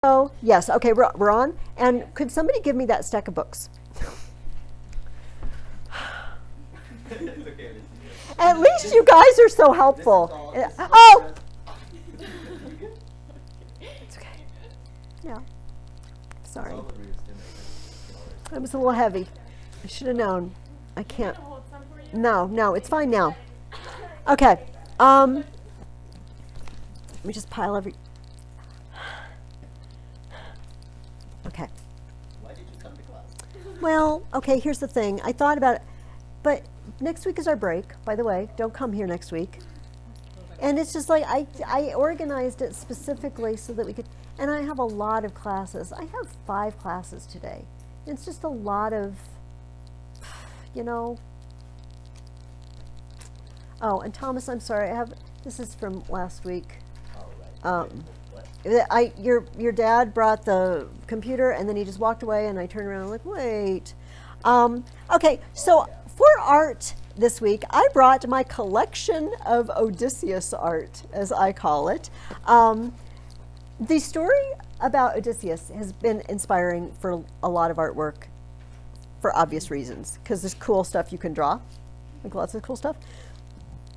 Oh, yes. Okay, we're on. And could somebody give me that stack of books? It's okay. At least you guys are so helpful. Oh! It's okay. Yeah. Sorry. That was a little heavy. I should have known. I can't. No, it's fine now. Okay. Let me just pile every. Okay. Why did you come to class? Well, okay, here's the thing. I thought about it, but next week is our break, by the way. Don't come here next week. And it's just like I organized it specifically so that we could, and I have a lot of classes. I have 5 classes today. It's just a lot of, you know. Oh, and Thomas, I'm sorry. This is from last week. Oh, right. Your dad brought the computer and then he just walked away and I turned around and like, wait. Okay, so for art this week, I brought my collection of Odysseus art, as I call it. The story about Odysseus has been inspiring for a lot of artwork for obvious reasons, because there's cool stuff you can draw, like lots of cool stuff.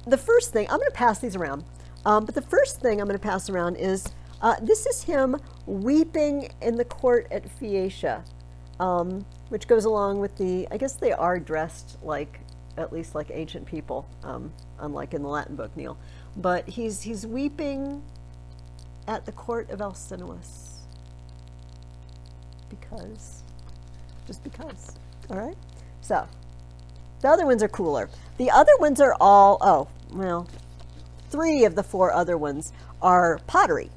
The first thing, I'm going to pass these around, but the first thing I'm going to pass around is, this is him weeping in the court at Phaeacia, which goes along with I guess they are dressed like, at least like ancient people, unlike in the Latin book, Neil. But he's weeping at the court of Alcinous. Just because, all right? So, the other ones are cooler. The other ones are all, 3 of the 4 other ones are pottery.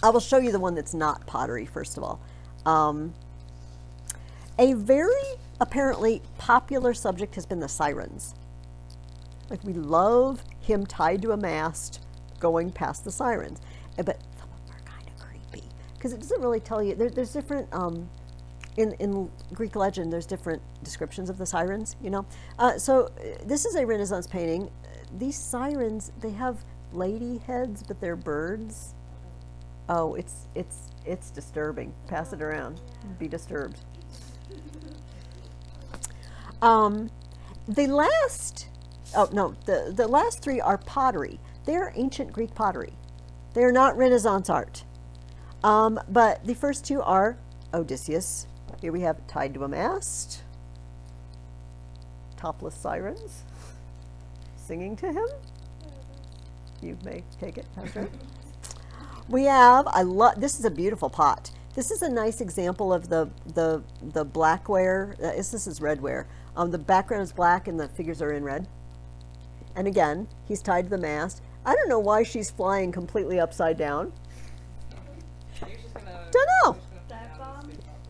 I will show you the one that's not pottery, first of all. A very apparently popular subject has been the sirens. Like, we love him tied to a mast going past the sirens. But some of them are kind of creepy because it doesn't really tell you. There's different, in Greek legend, there's different descriptions of the sirens, you know. So this is a Renaissance painting. These sirens, they have lady heads, but they're birds. Oh, it's disturbing. Pass it around. Be disturbed. The last 3 are pottery. They're ancient Greek pottery. They're not Renaissance art. But the first 2 are Odysseus. Here we have tied to a mast. Topless sirens singing to him. You may take it, Pastor. We have, this is a beautiful pot. This is a nice example of the blackware. This is redware. The background is black and the figures are in red. And again, he's tied to the mast. I don't know why she's flying completely upside down. Don't know.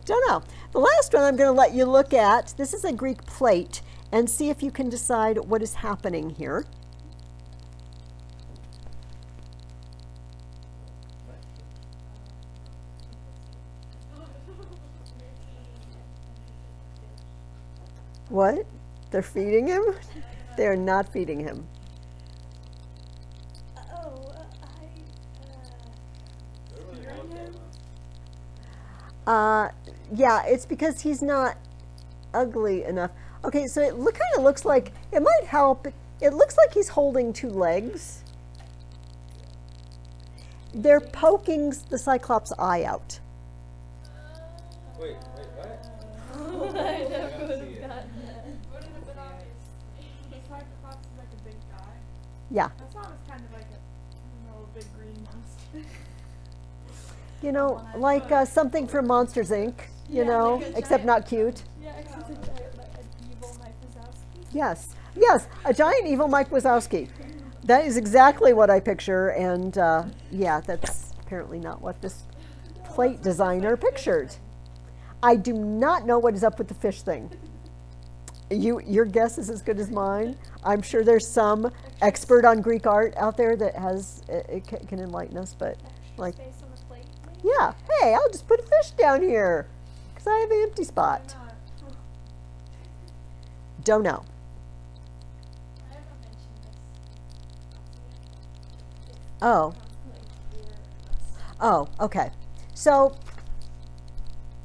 Don't know. The last one I'm going to let you look at. This is a Greek plate, and see if you can decide what is happening here. What? They're feeding him? They're not feeding him. Yeah, it's because he's not ugly enough. Okay, so it kind of looks like, it might help. It looks like he's holding 2 legs. They're poking the Cyclops' eye out. Wait, what? I never would have gotten that. Would it have been obvious? The Cyclops is like a big guy. Yeah. I thought it was kind of like a big green monster. You know, like something from Monsters, Inc., you know, like a except giant- not cute. Yeah, except it's like an evil Mike Wazowski. Yes, a giant evil Mike Wazowski. That is exactly what I picture, and yeah, that's apparently not what this plate designer pictured. I do not know what is up with the fish thing. Your guess is as good as mine. I'm sure there's some expert on Greek art out there that can enlighten us, but like, Space on the plate, maybe? yeah, hey, I'll just put a fish down here because I have an empty spot. Why not? Don't know. I haven't mentioned this. Oh, okay. So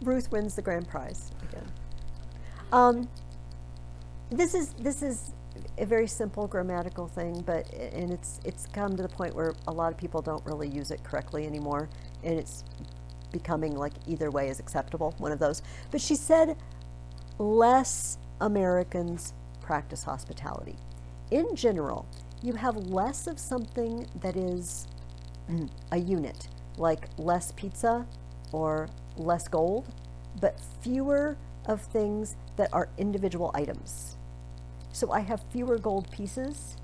Ruth wins the grand prize again. This is a very simple grammatical thing, and it's come to the point where a lot of people don't really use it correctly anymore, and it's becoming like either way is acceptable, one of those. But she said less Americans practice hospitality. In general, you have less of something that is a unit, like less pizza or less gold, but fewer of things that are individual items. So I have fewer gold pieces,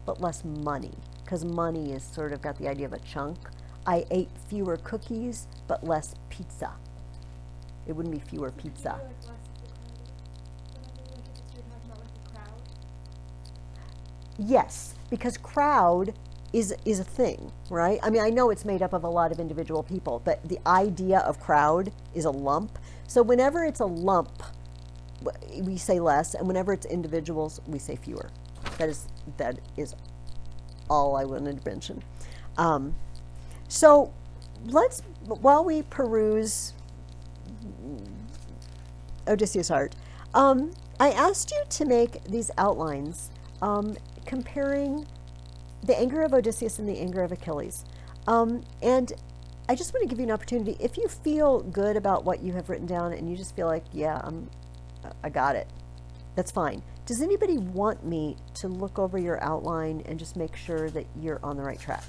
but less money, because money is sort of got the idea of a chunk. I ate fewer cookies, but less pizza. It wouldn't be fewer pizza. Yes, because crowd is a thing, right? I mean, I know it's made up of a lot of individual people, but the idea of crowd is a lump. So whenever it's a lump, we say less, and whenever it's individuals, we say fewer. That is all I wanted to mention. So let's, while we peruse Odysseus Art, I asked you to make these outlines comparing the anger of Odysseus and the anger of Achilles. And I just want to give you an opportunity, if you feel good about what you have written down and you just feel like, yeah, I got it, that's fine. Does anybody want me to look over your outline and just make sure that you're on the right track?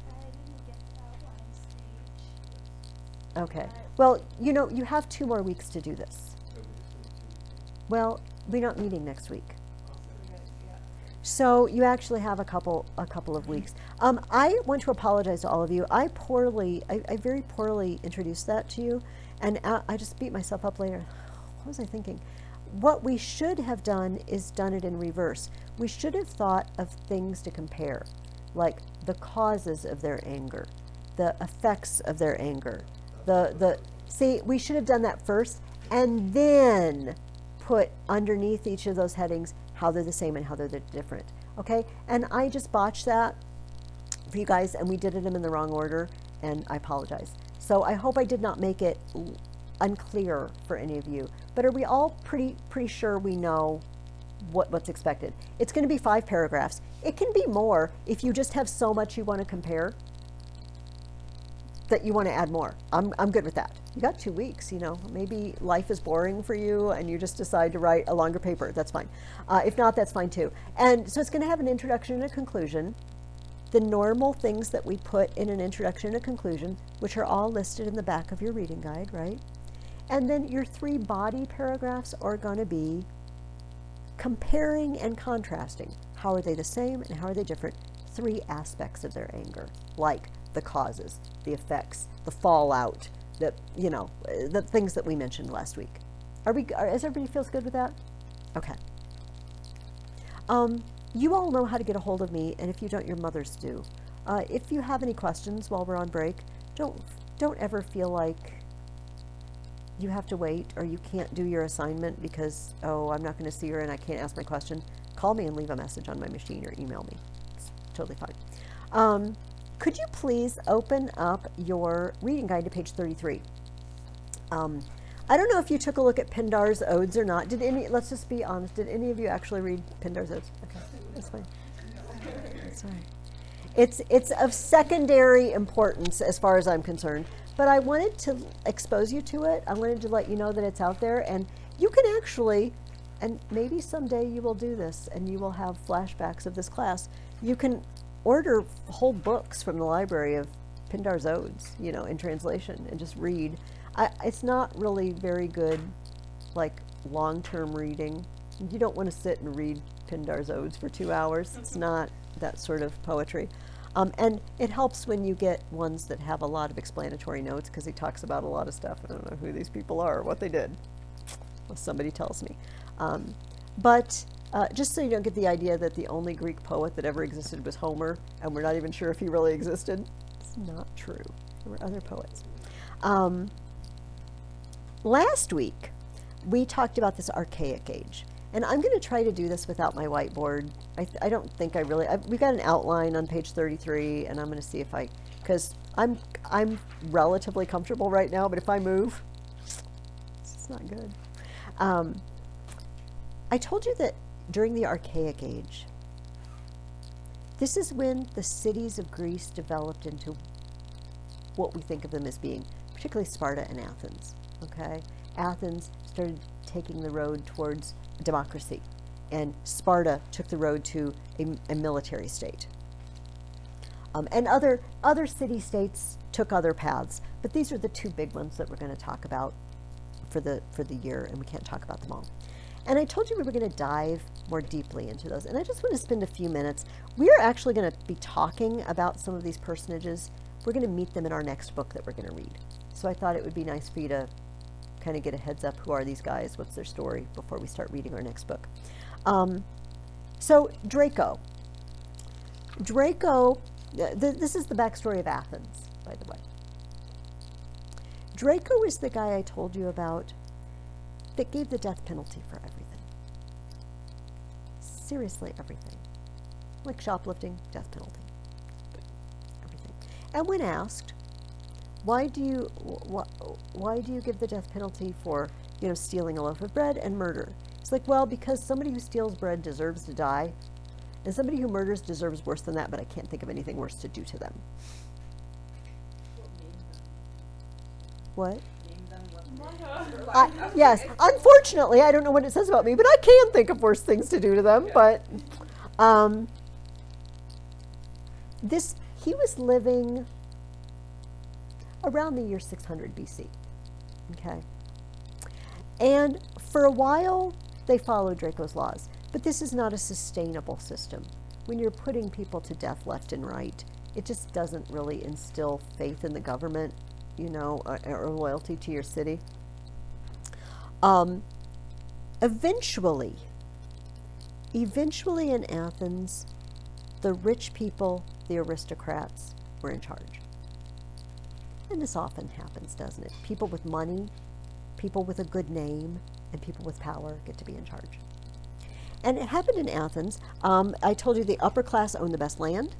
I didn't get the outline stage. Okay. Well, you know, you have 2 more weeks to do this. Well, we're not meeting next week. So you actually have a couple of weeks. I want to apologize to all of you. I very poorly introduced that to you, and I just beat myself up later. What was I thinking? What we should have done is done it in reverse. We should have thought of things to compare, like the causes of their anger, the effects of their anger. See, we should have done that first, and then put underneath each of those headings how they're the same and how they're different. Okay? And I just botched that for you guys, and we did them in the wrong order, and I apologize. So I hope I did not make it unclear for any of you. But are we all pretty sure we know what's expected? It's going to be 5 paragraphs. It can be more if you just have so much you want to compare that you want to add more. I'm good with that. You got 2 weeks, you know. Maybe life is boring for you and you just decide to write a longer paper. That's fine. If not, that's fine too. And so it's going to have an introduction and a conclusion. The normal things that we put in an introduction and a conclusion, which are all listed in the back of your reading guide, right? And then your 3 body paragraphs are going to be comparing and contrasting. How are they the same and how are they different? 3 aspects of their anger, like the causes, the effects, the fallout, the things that we mentioned last week. As everybody feels good with that? Okay. You all know how to get a hold of me, and if you don't, your mothers do. If you have any questions while we're on break, don't ever feel like you have to wait or you can't do your assignment because, oh, I'm not going to see her and I can't ask my question. Call me and leave a message on my machine or email me. It's totally fine. Could you please open up your reading guide to page 33? I don't know if you took a look at Pindar's Odes or not. Let's just be honest, did any of you actually read Pindar's Odes? Okay, that's fine. That's all right. It's of secondary importance as far as I'm concerned, but I wanted to expose you to it. I wanted to let you know that it's out there, and you can actually, and maybe someday you will do this and you will have flashbacks of this class. You can order whole books from the library of Pindar's Odes, in translation, and just read. It's not really very good, like, long-term reading. You don't want to sit and read Pindar's Odes for 2 hours. It's not that sort of poetry. And it helps when you get ones that have a lot of explanatory notes, because he talks about a lot of stuff. I don't know who these people are or what they did. Well, somebody tells me. But just so you don't get the idea that the only Greek poet that ever existed was Homer, and we're not even sure if he really existed, it's not true. There were other poets. Last week, we talked about this archaic age. And I'm going to try to do this without my whiteboard. I don't think we got an outline on page 33, and I'm going to see if because I'm relatively comfortable right now, but if I move, it's not good. I told you that during the Archaic Age, this is when the cities of Greece developed into what we think of them as being, particularly Sparta and Athens. Okay, Athens started taking the road towards democracy, and Sparta took the road to a military state. And other city-states took other paths, but these are the two big ones that we're going to talk about for the year, and we can't talk about them all. And I told you we were going to dive more deeply into those, and I just want to spend a few minutes. We are actually going to be talking about some of these personages. We're going to meet them in our next book that we're going to read. So I thought it would be nice for you to kind of get a heads up. Who are these guys? What's their story before we start reading our next book? So Draco. This is the backstory of Athens, by the way. Draco is the guy I told you about that gave the death penalty for everything. Seriously, everything. Like shoplifting, death penalty. Everything. And when asked, why do you give the death penalty for, stealing a loaf of bread and murder? It's like, well, because somebody who steals bread deserves to die, and somebody who murders deserves worse than that, but I can't think of anything worse to do to them. What? Yes, unfortunately, I don't know what it says about me, but I can think of worse things to do to them. But he was living around the year 600 BC. Okay, and for a while they followed Draco's laws, but this is not a sustainable system. When you're putting people to death left and right, it just doesn't really instill faith in the government, or loyalty to your city. Eventually in Athens, the rich people, the aristocrats, were in charge. And this often happens, doesn't it? People with money, people with a good name, and people with power get to be in charge. And it happened in Athens. I told you the upper class owned the best land.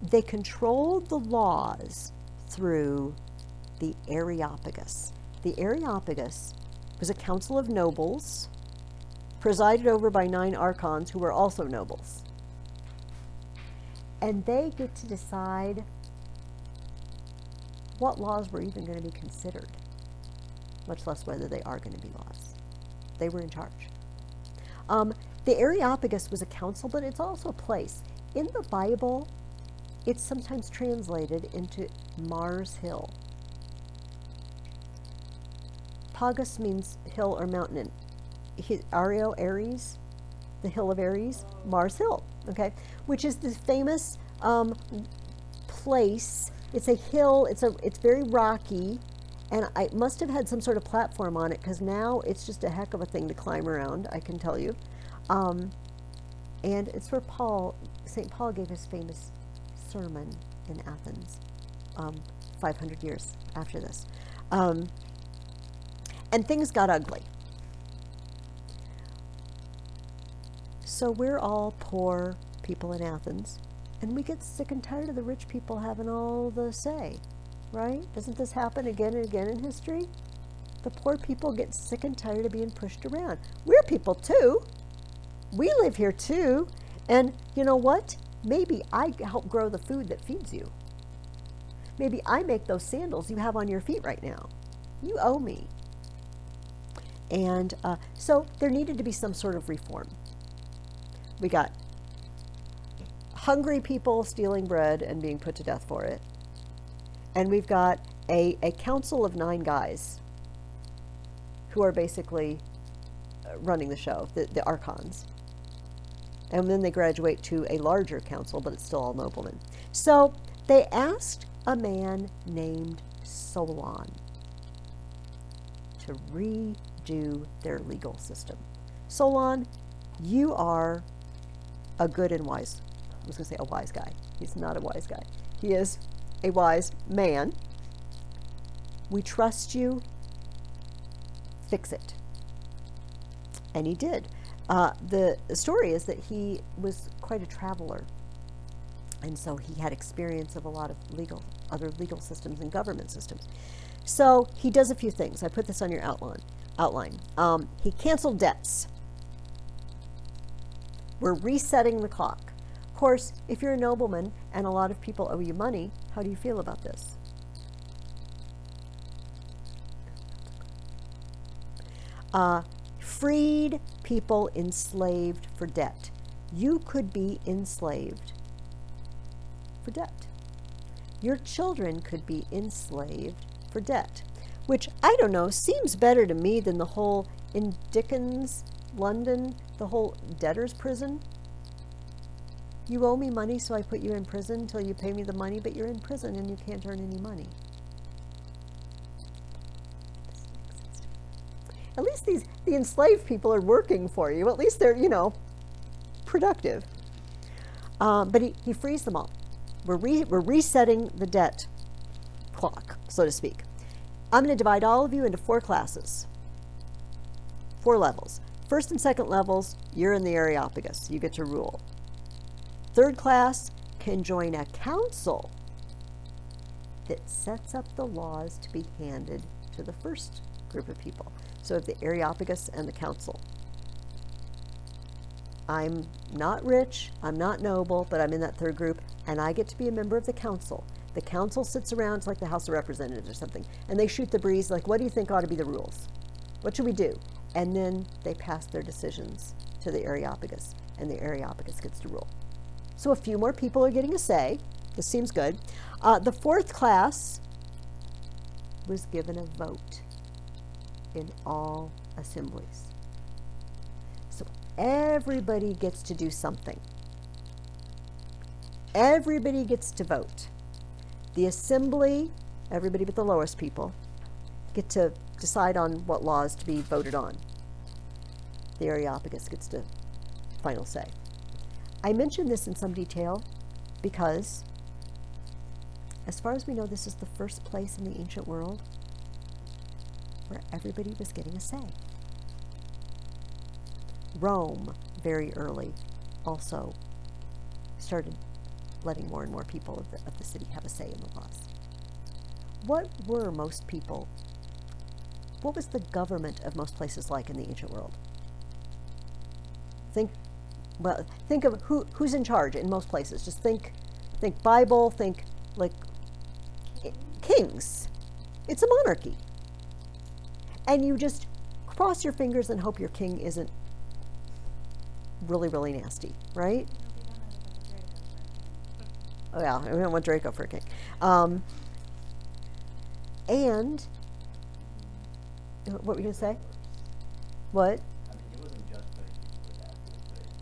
They controlled the laws through the Areopagus. The Areopagus was a council of nobles presided over by 9 archons who were also nobles. And they get to decide what laws were even going to be considered, much less whether they are going to be laws. They were in charge. The Areopagus was a council, but it's also a place. In the Bible, it's sometimes translated into Mars Hill. Pagus means hill or mountain. Ares, the hill of Ares, Mars Hill, okay, which is the famous place. It's a hill. It's very rocky, and I must have had some sort of platform on it, because now it's just a heck of a thing to climb around, I can tell you. And it's where St. Paul gave his famous sermon in Athens 500 years after this. And things got ugly. So we're all poor people in Athens, and we get sick and tired of the rich people having all the say, right? Doesn't this happen again and again in history? The poor people get sick and tired of being pushed around. We're people too. We live here too. And you know what? Maybe I help grow the food that feeds you. Maybe I make those sandals you have on your feet right now. You owe me. And so there needed to be some sort of reform. We got hungry people stealing bread and being put to death for it. And we've got a council of 9 guys who are basically running the show, the archons. And then they graduate to a larger council, but it's still all noblemen. So they asked a man named Solon to redo their legal system. Solon, you are a good and wise, I was going to say a wise guy. He's not a wise guy. He is a wise man. We trust you. Fix it. And he did. The story is that he was quite a traveler. And so he had experience of a lot of other legal systems and government systems. So he does a few things. I put this on your outline. He canceled debts. We're resetting the clock. Of course, if you're a nobleman and a lot of people owe you money, how do you feel about this? Freed people enslaved for debt. You could be enslaved for debt. Your children could be enslaved for debt, which, I don't know, seems better to me than the whole, in Dickens, London, the whole debtor's prison. You owe me money, so I put you in prison until you pay me the money, but you're in prison and you can't earn any money. At least the enslaved people are working for you. At least they're, productive. But he frees them all. We're resetting the debt clock, so to speak. I'm going to divide all of you into 4 classes, 4 levels. First and second levels, you're in the Areopagus. You get to rule. Third class can join a council that sets up the laws to be handed to the first group of people. So the Areopagus and the council. I'm not rich, I'm not noble, but I'm in that third group, and I get to be a member of the council. The council sits around, it's like the House of Representatives or something, and they shoot the breeze like, what do you think ought to be the rules? What should we do? And then they pass their decisions to the Areopagus, and the Areopagus gets to rule. So a few more people are getting a say. This seems good. The fourth class was given a vote in all assemblies. So everybody gets to do something. Everybody gets to vote. The assembly, everybody but the lowest people, get to decide on what laws to be voted on. The Areopagus gets to final say. I mention this in some detail because, as far as we know, this is the first place in the ancient world where everybody was getting a say. Rome, very early, also started letting more and more people of the city have a say in the laws. What were most people, what was the government of most places like in the ancient world? Think of who's in charge in most places. Just think Bible, think like kings. It's a monarchy. And you just cross your fingers and hope your king isn't really, really nasty, right? Oh yeah, we don't want Draco for a king. And what were you going to say? What? I mean, he wasn't just putting people to death, he was putting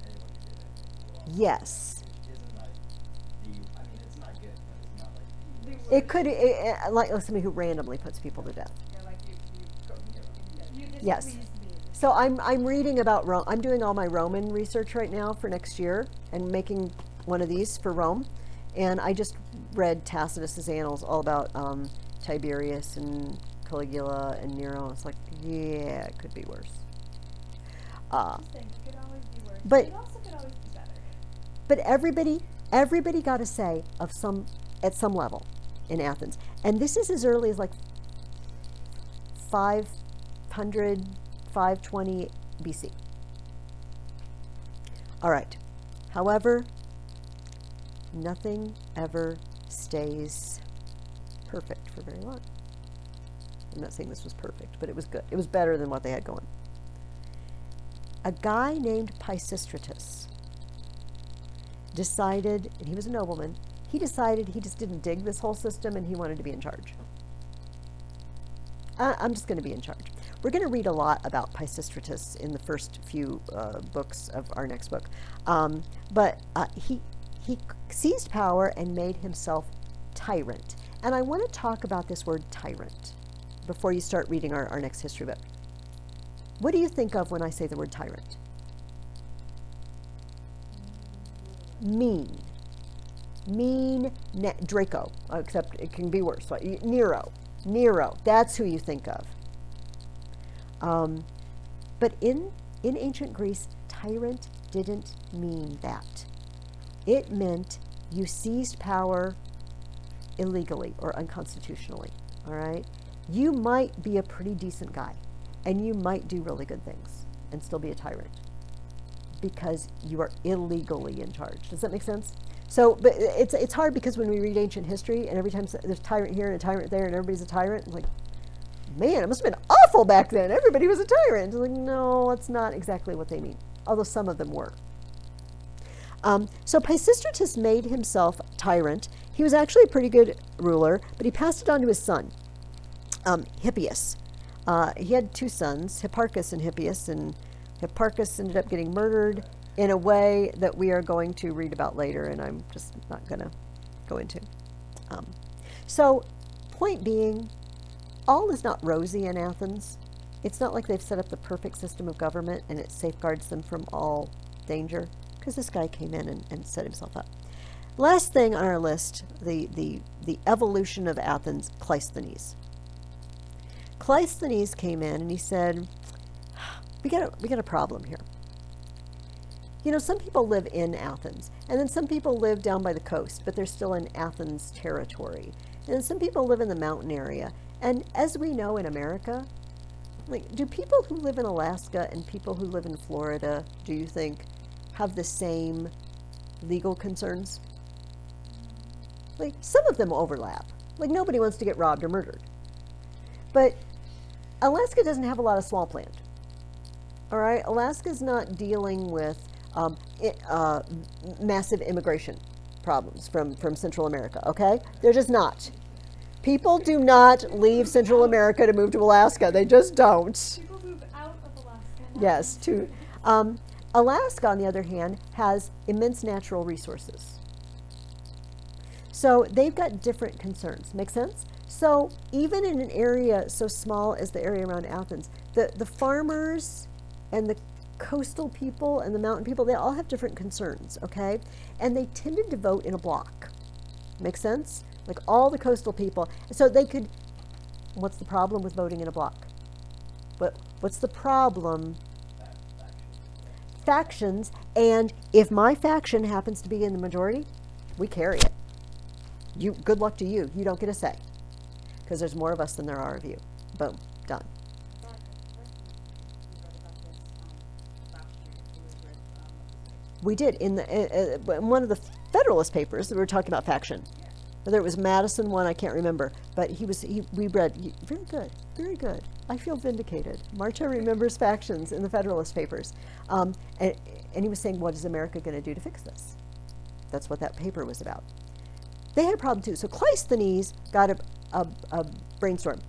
anyone who did anything wrong. Yes. Which isn't like I mean, it's not good, but it's not like It could, like somebody who randomly puts people to death. Yeah, like you Yes. displeased me. So I'm reading about Rome. I'm doing all my Roman research right now for next year and making one of these for Rome. And I just read Tacitus's annals all about Tiberius and Caligula and Nero. It's like, yeah, it could be worse. Just think, it could always be worse. but- it also could always be better. But everybody got a say of at some level in Athens. And this is as early as like 500, 520 BC. All right. However, nothing ever stays perfect for very long. I'm not saying this was perfect, but it was good. It was better than what they had going. A guy named Pisistratus decided, and he was a nobleman, he decided he just didn't dig this whole system and he wanted to be in charge. I'm just going to be in charge. We're going to read a lot about Pisistratus in the first few books of our next book. But he seized power and made himself tyrant. And I want to talk about this word tyrant before you start reading our next history book. What do you think of when I say the word tyrant? Mean. Draco, except it can be worse. Nero, that's who you think of. But in ancient Greece, tyrant didn't mean that. It meant you seized power illegally or unconstitutionally, all right? You might be a pretty decent guy, and you might do really good things and still be a tyrant because you are illegally in charge. Does that make sense? So, but it's hard because when we read ancient history, and every time there's a tyrant here and a tyrant there, and everybody's a tyrant, it's like, man, it must have been awful back then. Everybody was a tyrant. It's like, no, that's not exactly what they mean, although some of them were. So Pisistratus made himself tyrant. He was actually a pretty good ruler, but he passed it on to his son, Hippias. He had two sons, Hipparchus and Hippias, and Hipparchus ended up getting murdered in a way that we are going to read about later, and I'm just not going to go into. So, point being, all is not rosy in Athens. It's not like they've set up the perfect system of government and it safeguards them from all danger, because this guy came in and set himself up. Last thing on our list, the evolution of Athens, Cleisthenes. Cleisthenes came in and he said, we got a problem here. You know, some people live in Athens, and then some people live down by the coast, but they're still in Athens territory. And then some people live in the mountain area. And as we know in America, like, do people who live in Alaska and people who live in Florida, do you think, have the same legal concerns? Like, some of them overlap. Like, nobody wants to get robbed or murdered. But Alaska doesn't have a lot of small plant. All right? Alaska's not dealing with massive immigration problems from Central America, okay? They're just not. People do not leave Central America to move to Alaska. They just don't. People move out of Alaska. Yes, Alaska, on the other hand, has immense natural resources. So they've got different concerns. Make sense? So even in an area so small as the area around Athens, the farmers and the coastal people and the mountain people, they all have different concerns, okay? And they tended to vote in a block. Make sense? Like all the coastal people. So they could, what's the problem with voting in a block? What's the problem? Factions. And if my faction happens to be in the majority, we carry it. Good luck to you. You don't get a say. Because there's more of us than there are of you. Boom. Done. We did in one of the Federalist papers that we were talking about faction. Whether it was Madison one, I can't remember, but we read very good, very good. I feel vindicated. Marta remembers factions in the Federalist papers, and he was saying, what is America going to do to fix this? That's what that paper was about. They had a problem too. So Cleisthenes got a brainstorm.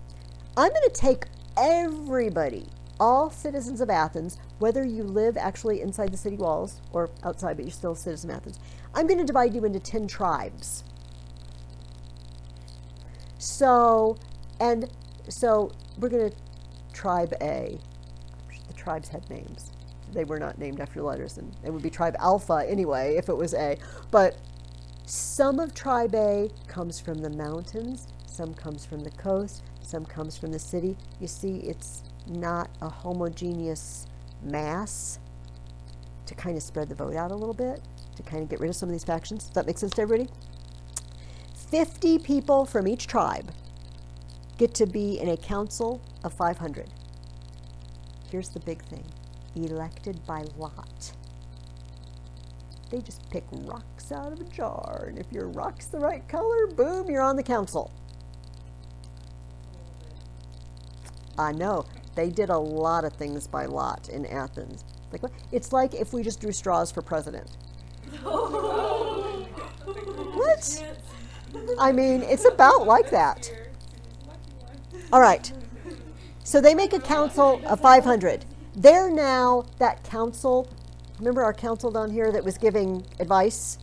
I'm going to take everybody, all citizens of Athens, whether you live actually inside the city walls or outside, but you're still a citizen of Athens. I'm going to divide you into 10 tribes. So we're going to tribe A. The tribes had names. They were not named after letters, and it would be tribe Alpha anyway if it was A. But some of tribe A comes from the mountains, some comes from the coast, some comes from the city. You see, it's not a homogeneous mass to kind of spread the vote out a little bit, to kind of get rid of some of these factions. Does that make sense to everybody? 50 people from each tribe get to be in a council of 500. Here's the big thing. Elected by lot. They just pick rocks out of a jar, and if your rock's the right color, boom, you're on the council. I know. They did a lot of things by lot in Athens. Like what? It's like if we just drew straws for president. What? I mean, it's about like that. All right. So they make a council of 500. They're now that council. Remember our council down here that was giving advice?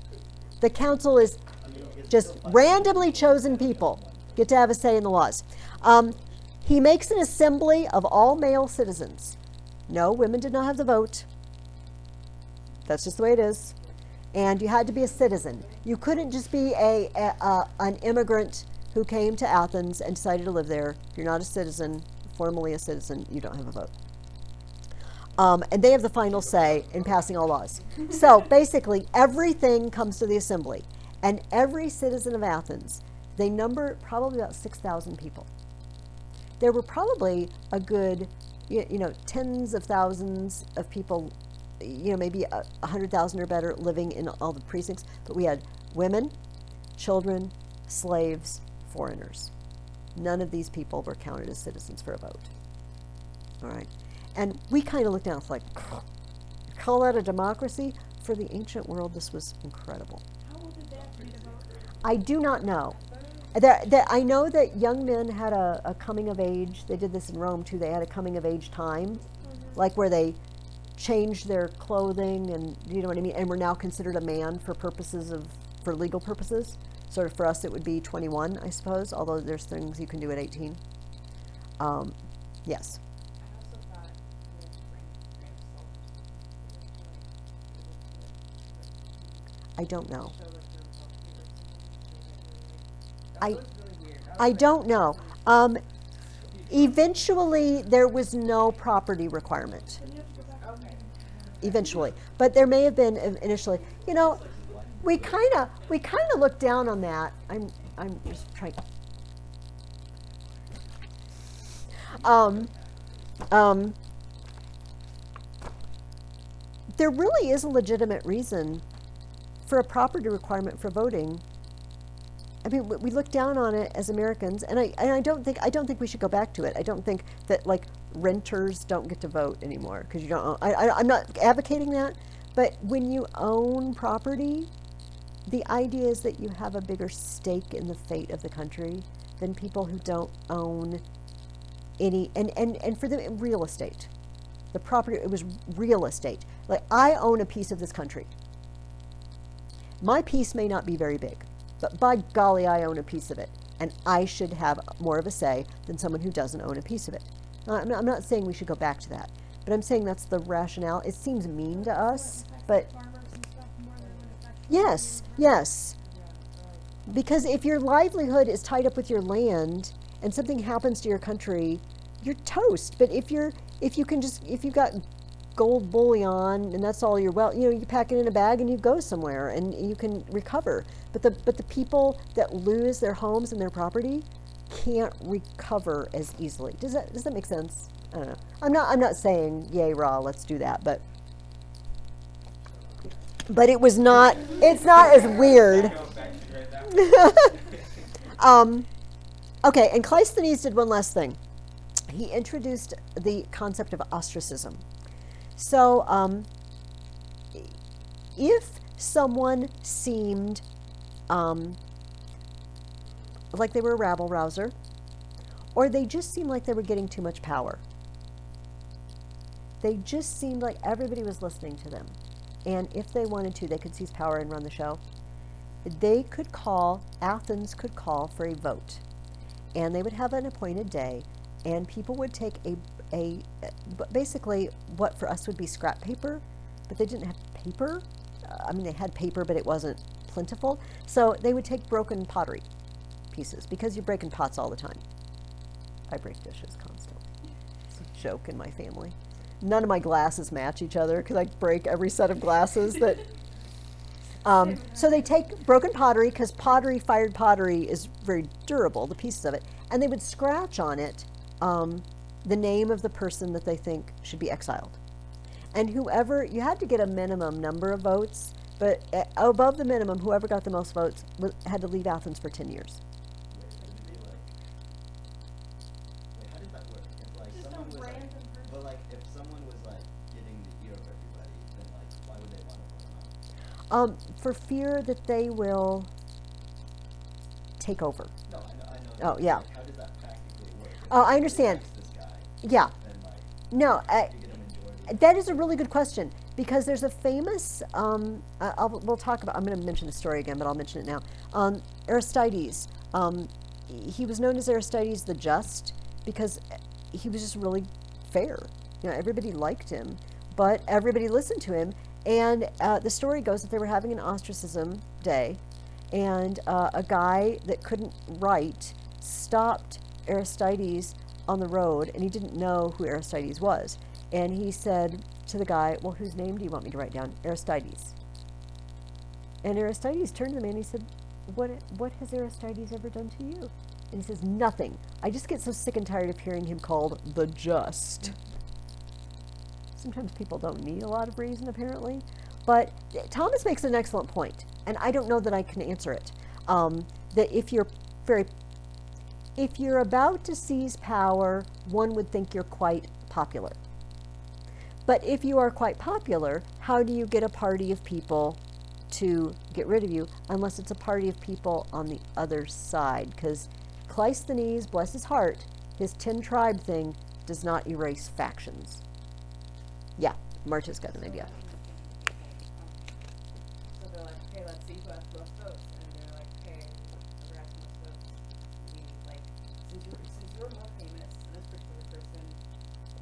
The council is just randomly chosen people get to have a say in the laws. He makes an assembly of all male citizens. No, women did not have the vote. That's just the way it is. And you had to be a citizen. You couldn't just be an immigrant who came to Athens and decided to live there. If you're not a citizen, formally a citizen, you don't have a vote. And they have the final say in passing all laws. So basically, everything comes to the assembly. And every citizen of Athens, they number probably about 6,000 people. There were probably a good, tens of thousands of people, maybe 100,000 or better living in all the precincts. But we had women, children, slaves, foreigners. None of these people were counted as citizens for a vote. All right. And we kind of looked down, it's like, call that a democracy? For the ancient world, this was incredible. How old did they have to be to vote? I do not know. I know that young men had a coming of age. They did this in Rome too. They had a coming of age time, like where they changed their clothing, and you know what I mean. And were now considered a man for legal purposes. Sort of for us, it would be 21, I suppose. Although there's things you can do at 18. Yes. I also thought we had to bring grain of salt or something to I don't know. show that there was all favorites and I that was really weird. I don't know. Eventually, there was no property requirement. Then you have to go back. Okay. Eventually, but there may have been initially. We kind of looked down on that. I'm just trying. There really is a legitimate reason for a property requirement for voting. I mean, we look down on it as Americans, and I don't think we should go back to it. I don't think that like renters don't get to vote anymore because you don't own. I'm not advocating that, but when you own property, the idea is that you have a bigger stake in the fate of the country than people who don't own any. And for them, real estate, the property, it was real estate. Like I own a piece of this country. My piece may not be very big, but by golly, I own a piece of it, and I should have more of a say than someone who doesn't own a piece of it. I'm not saying we should go back to that, but I'm saying that's the rationale. It seems mean to us, but Farmers and stuff more than when it's actually yes. Because if your livelihood is tied up with your land and something happens to your country, you're toast. But if you've got gold bullion and that's all you pack it in a bag and you go somewhere and you can recover. But the people that lose their homes and their property can't recover as easily. Does that make sense? I don't know. I'm not saying yay rah, let's do that, but it's not as weird. Okay, and Cleisthenes did one last thing. He introduced the concept of ostracism. So, if someone seemed like they were a rabble rouser, or they just seemed like they were getting too much power, they just seemed like everybody was listening to them, and if they wanted to, they could seize power and run the show. Athens could call for a vote, and they would have an appointed day, and people would take basically what for us would be scrap paper, but they didn't have paper. They had paper, but it wasn't plentiful. So they would take broken pottery pieces, because you're breaking pots all the time. I break dishes constantly. It's a joke in my family. None of my glasses match each other because I break every set of glasses that. So they take broken pottery, because fired pottery is very durable, the pieces of it, and they would scratch on it the name of the person that they think should be exiled. And you had to get a minimum number of votes, but above the minimum, whoever got the most votes had to leave Athens for 10 years. Wait, how did that work? If like Just someone a was like, random person. but like if someone was like getting the ear of everybody, then like why would they want to vote him out? For fear that they will take over. No, I know. Oh, yeah. Like, how does that practically work? If Oh, I somebody understand. likes this guy, Yeah. then like No, you get a majority. that is a really good question, because there's a famous, I'm going to mention the story again, but I'll mention it now. Aristides, he was known as Aristides the Just because he was just really fair. Everybody liked him, but everybody listened to him. And the story goes that they were having an ostracism day, and a guy that couldn't write stopped Aristides on the road, and he didn't know who Aristides was. And he said to the guy, well, whose name do you want me to write down? Aristides. And Aristides turned to the man and he said, what has Aristides ever done to you? And he says, nothing. I just get so sick and tired of hearing him called the just. Sometimes people don't need a lot of reason, apparently. But Thomas makes an excellent point, and I don't know that I can answer it. That if you're about to seize power, one would think you're quite popular. But if you are quite popular, how do you get a party of people to get rid of you, unless it's a party of people on the other side? Because Cleisthenes, bless his heart, his 10-tribe thing does not erase factions. Yeah, Marta's got an idea. So they're like, hey, let's see who has the most votes. And they're like, hey, whoever has the most votes, we like, since you're more famous than this particular person,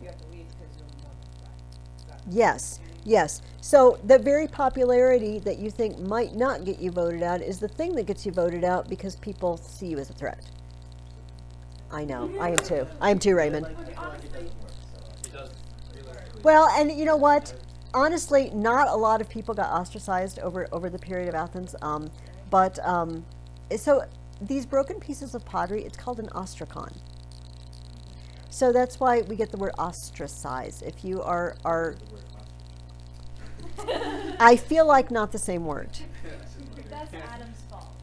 you have to leave because you're more liked. Yes, yes. So the very popularity that you think might not get you voted out is the thing that gets you voted out because people see you as a threat. I know, I am too. I am too, Raymond. Well, and you know what? Honestly, not a lot of people got ostracized over the period of Athens. So these broken pieces of pottery, it's called an ostracon. So that's why we get the word ostracize. If you are I feel like not the same word. That's Adam's fault.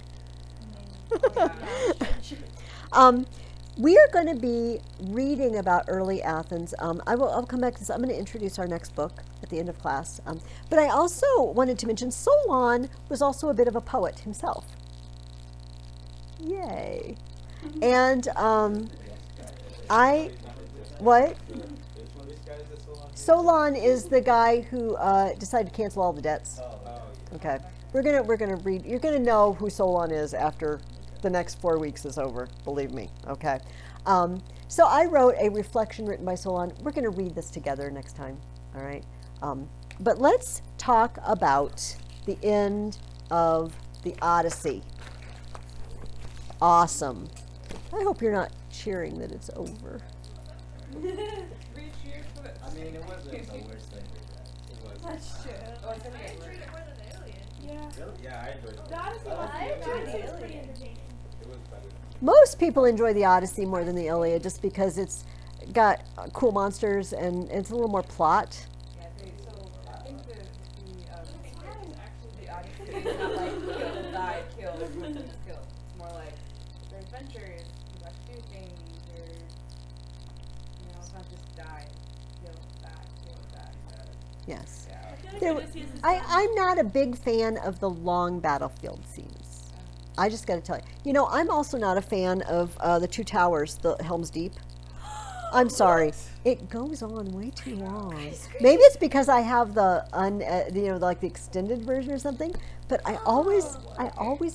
We are going to be reading about early Athens. I'll come back to this. I'm going to introduce our next book at the end of class. But I also wanted to mention Solon was also a bit of a poet himself. Yay. And what? Solon is the guy who decided to cancel all the debts. Okay. We're gonna read. You're gonna know who Solon is after the next 4 weeks is over. Believe me. Okay. So I wrote a reflection written by Solon. We're gonna read this together next time. All right. But let's talk about the end of the Odyssey. Awesome. I hope you're not cheering that it's over. I mean, it wasn't the worst thing we read. It was. That's true. Oh, it's in I enjoyed it more than the Alien. Yeah. Really? Yeah, I enjoyed it. The Odyssey I was liked I the enjoyed Iliad. the pretty Iliad. entertaining. It was better. Most people enjoy the Odyssey more than the Iliad just because it's got cool monsters and it's a little more plot. Yeah, so I think the Odyssey is not like kill, die, kill, kill. It's more like they're adventures, you have to do things, it's not just die, kill, die. Yes. Yeah. I feel like There- Odysseus is I'm not a big fan of the long battlefield scenes. I just got to tell you. You know, I'm also not a fan of the Two Towers, the Helm's Deep. I'm sorry. It goes on way too long. Maybe it's because I have the like the extended version or something. But I always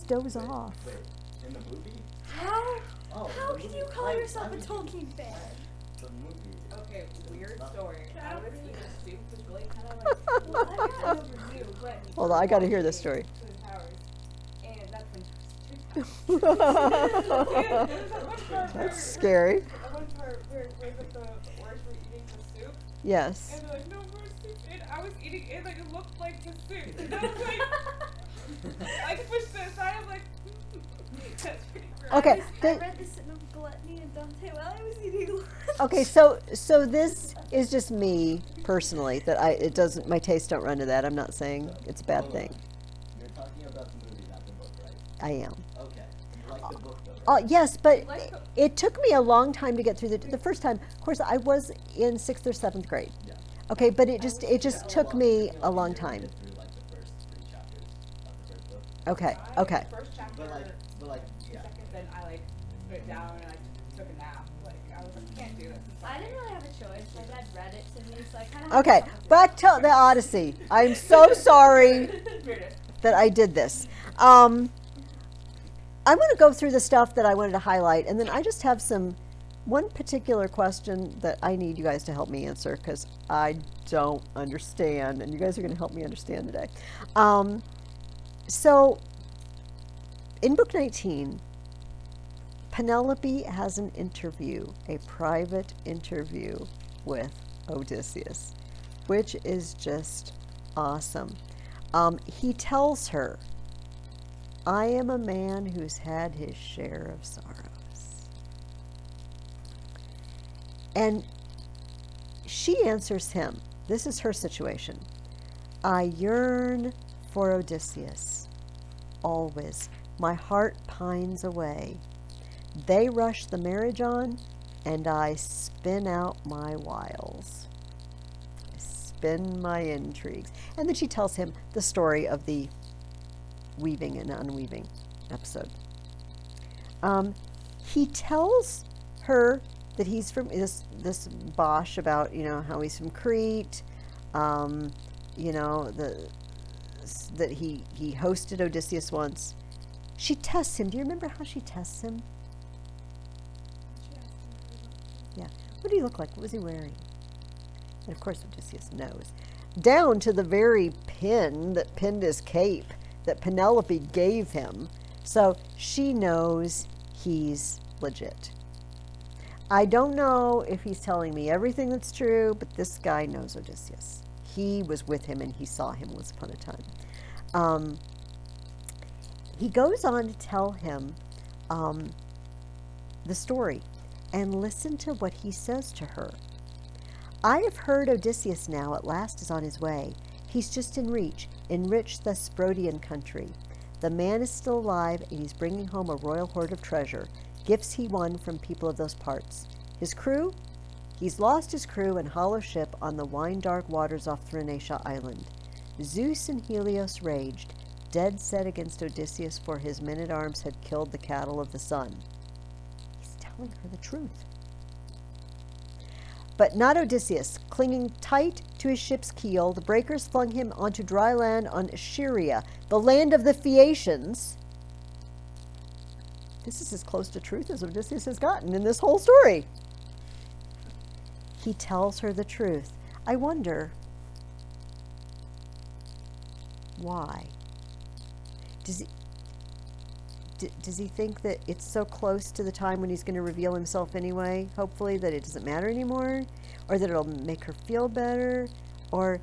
doze off. Wait, in the movie? How? Oh, How the can movie- you call like, yourself I a mean, Tolkien fan? The movie. Okay, weird story. I was eating soup, was really kind of like, Well, I don't know for you, but Hold on, I got to hear this story. Twin Towers, and that's when Two Towers. That's scary. At one part where the orcs were eating the soup, Yes. and they're like, no more soup, and I was eating it like it looked like the soup, and I was like, I pushed it aside, I'm like, that's pretty gross. Okay. I read the Sin of Gluttony and Dante while I was eating lunch. Okay, so this is just me personally that my tastes don't run to that. I'm not saying it's a bad Hold thing. on. You're talking about the movie, not the book, right? I am. Okay. You like the book, though, right? Yes, but it took me a long time to get through the first time. Of course, I was in 6th or 7th grade. Yeah. Okay, but it just took me a long time. Get through, like, the first 3 chapters of the first book. Okay, okay. First chapter, But like, yeah. second, then I like put it down and I took a nap. Like I was like, I can't do this. I didn't really have a choice. My dad read it to me, so I kind of. Okay, back to the Odyssey. I'm so sorry Weird. that I did this. I'm going to go through the stuff that I wanted to highlight, and then I just have one particular question that I need you guys to help me answer because I don't understand, and you guys are going to help me understand today. So, in Book 19, Penelope has an interview, a private interview with Odysseus, which is just awesome. He tells her, I am a man who's had his share of sorrows. And she answers him. This is her situation. I yearn for Odysseus, always. My heart pines away. They rush the marriage on, and I spin out my wiles. I spin my intrigues. And then she tells him the story of the weaving and unweaving episode. He tells her that he's from this bosh about, how he's from Crete, that he hosted Odysseus once. She tests him. Do you remember how she tests him? Yeah. What did he look like? What was he wearing? And of course Odysseus knows. Down to the very pin that pinned his cape that Penelope gave him. So she knows he's legit. I don't know if he's telling me everything that's true, but this guy knows Odysseus. He was with him and he saw him once upon a time. He goes on to tell him the story, and listen to what he says to her. I have heard Odysseus now at last is on his way. He's just in reach, enriched the Thesprotian country. The man is still alive, and he's bringing home a royal hoard of treasure, gifts he won from people of those parts. His crew? He's lost his crew and hollow ship on the wine-dark waters off Thrinacia Island. Zeus and Helios raged, dead set against Odysseus, for his men-at-arms had killed the cattle of the sun. He's telling her the truth. But not Odysseus. Clinging tight to his ship's keel, the breakers flung him onto dry land on Scheria, the land of the Phaeacians. This is as close to truth as Odysseus has gotten in this whole story. He tells her the truth. I wonder why. Does he think that it's so close to the time when he's going to reveal himself anyway, hopefully, that it doesn't matter anymore? Or that it'll make her feel better? Or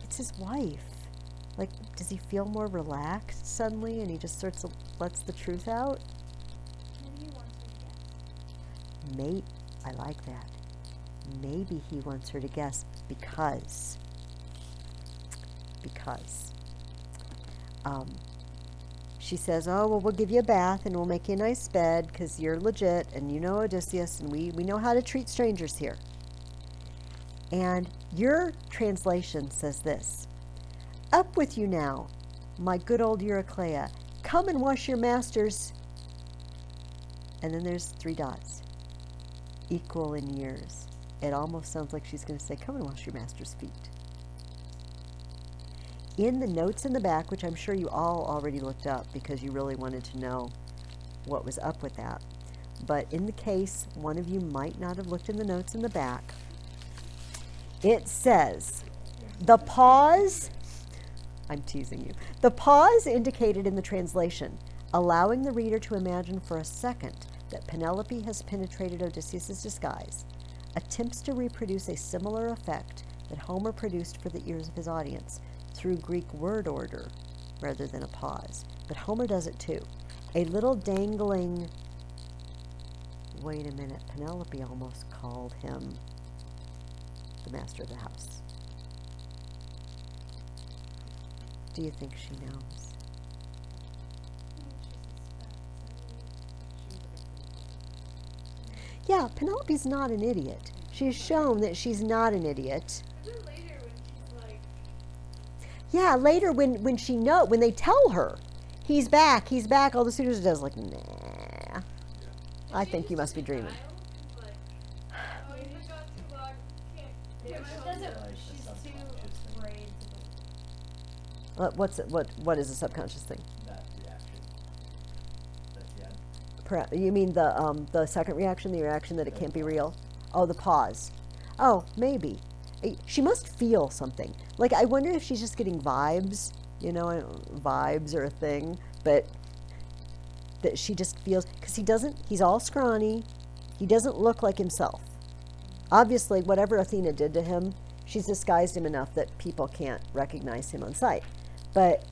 it's his wife. Like, does he feel more relaxed suddenly and he just sort of lets the truth out? Maybe he wants her to guess. Mate, I like that. Maybe he wants her to guess because she says, oh, well, we'll give you a bath and we'll make you a nice bed because you're legit and you know Odysseus and we know how to treat strangers here. And your translation says this: up with you now, my good old Eurycleia. Come and wash your master's. And then there's 3 dots. Equal in years. It almost sounds like she's going to say, come and wash your master's feet. In the notes in the back, which I'm sure you all already looked up because you really wanted to know what was up with that, but in the case one of you might not have looked in the notes in the back, it says, the pause, I'm teasing you, the pause indicated in the translation, allowing the reader to imagine for a second that Penelope has penetrated Odysseus' disguise, attempts to reproduce a similar effect that Homer produced for the ears of his audience, through Greek word order rather than a pause. But Homer does it too. A little dangling, wait a minute, Penelope almost called him the master of the house. Do you think she knows? Yeah, Penelope's not an idiot. She's shown that she's not an idiot. Yeah, later when they tell her, he's back, all the suitors does like, nah. I think you must be dreaming. She's too afraid to What is a subconscious thing? That reaction that he had. You mean the second reaction, the reaction that it can't be real? Oh, the pause. Oh, maybe. She must feel something. Like, I wonder if she's just getting vibes, vibes are a thing, but that she just feels, because he's all scrawny, he doesn't look like himself. Obviously, whatever Athena did to him, she's disguised him enough that people can't recognize him on sight. But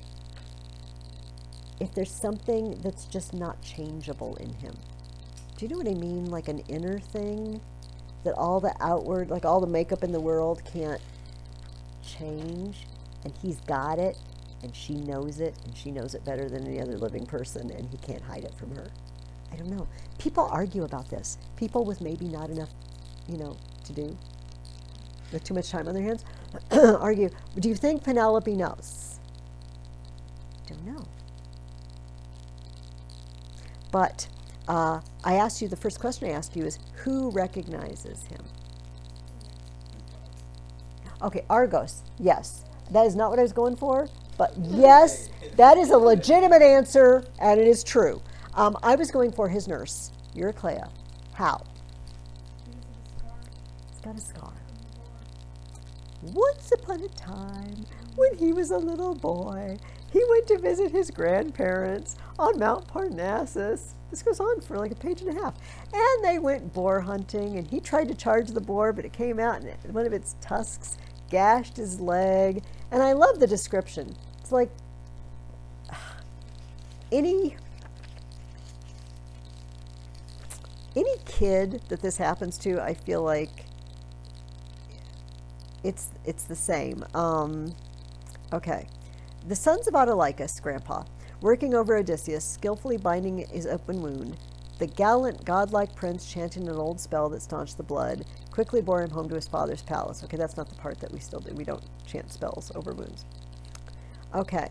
if there's something that's just not changeable in him, do you know what I mean? Like an inner thing that all the outward, like all the makeup in the world can't change, and he's got it, and she knows it, and she knows it better than any other living person, and he can't hide it from her. I don't know. People argue about this. People with maybe not enough, to do, with too much time on their hands, argue. Do you think Penelope knows? Don't know. But I asked you, the first question I asked you is, who recognizes him? Okay, Argos, yes. That is not what I was going for, but yes, that is a legitimate answer, and it is true. I was going for his nurse, Eurycleia. How? He's got a scar. Once upon a time, when he was a little boy, he went to visit his grandparents on Mount Parnassus. This goes on for like a page and a half. And they went boar hunting, and he tried to charge the boar, but it came out and one of its tusks gashed his leg. And I love the description. It's like any kid that this happens to, I feel like it's the same. Okay. The sons of Autolycus, Grandpa, working over Odysseus, skillfully binding his open wound, the gallant, godlike prince chanting an old spell that staunched the blood, quickly bore him home to his father's palace. Okay, that's not the part that we still do. We don't chant spells over wounds. Okay.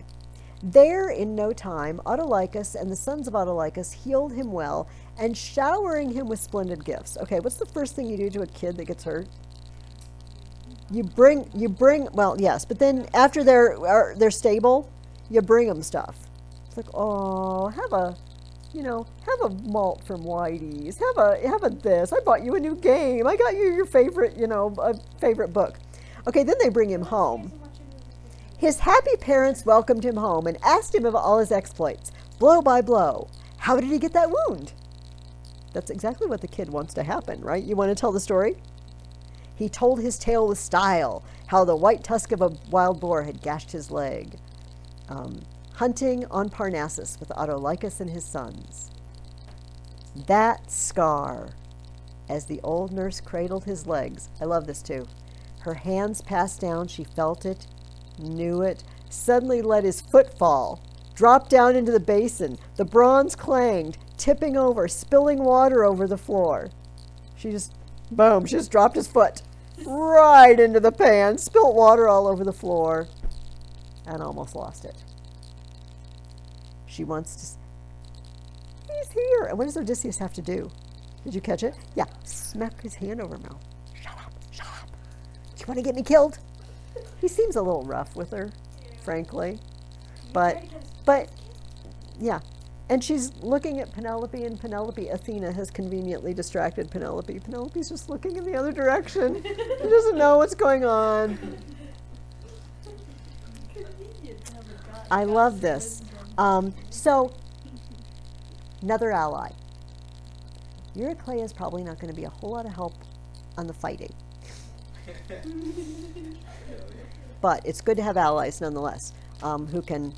There, in no time, Autolycus and the sons of Autolycus healed him well and showering him with splendid gifts. Okay, what's the first thing you do to a kid that gets hurt? You bring, well, yes, but then after they're stable, you bring them stuff. It's like, oh, have a malt from Whitey's. Have a this. I bought you a new game. I got you your favorite, favorite book. Okay, then they bring him home. His happy parents welcomed him home and asked him of all his exploits, blow by blow. How did he get that wound? That's exactly what the kid wants to happen, right? You want to tell the story? He told his tale with style, how the white tusk of a wild boar had gashed his leg. Hunting on Parnassus with Autolycus and his sons. That scar, as the old nurse cradled his legs, I love this too. Her hands passed down, she felt it, knew it, suddenly let his foot fall, dropped down into the basin. The bronze clanged, tipping over, spilling water over the floor. She just dropped his foot right into the pan, spilt water all over the floor, and almost lost it. She wants to, he's here. And what does Odysseus have to do? Did you catch it? Yeah, smack his hand over her mouth. Shut up. Do you want to get me killed? He seems a little rough with her, frankly. But, yeah. And she's looking at Penelope, and Athena has conveniently distracted Penelope. Penelope's just looking in the other direction. She doesn't know what's going on. I love this. So, another ally. Eurycleia is probably not going to be a whole lot of help on the fighting. But it's good to have allies nonetheless, who can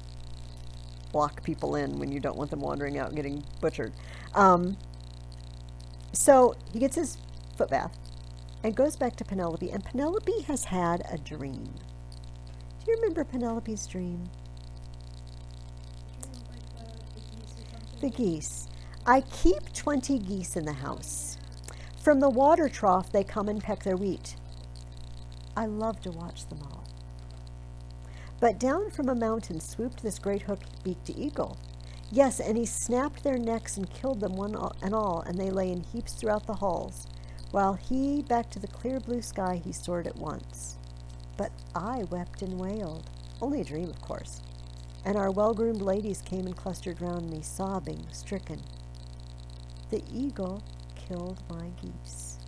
block people in when you don't want them wandering out and getting butchered. So he gets his foot bath and goes back to Penelope, and Penelope has had a dream. Do you remember Penelope's dream? The geese. I keep 20 geese in the house. From the water trough they come and peck their wheat. I love to watch them all. But down from a mountain swooped this great hook-beaked eagle. Yes, and he snapped their necks and killed them one and all, and they lay in heaps throughout the halls, while he, back to the clear blue sky, he soared at once. But I wept and wailed. Only a dream, of course. And our well-groomed ladies came and clustered round me, sobbing, stricken. The eagle killed my geese.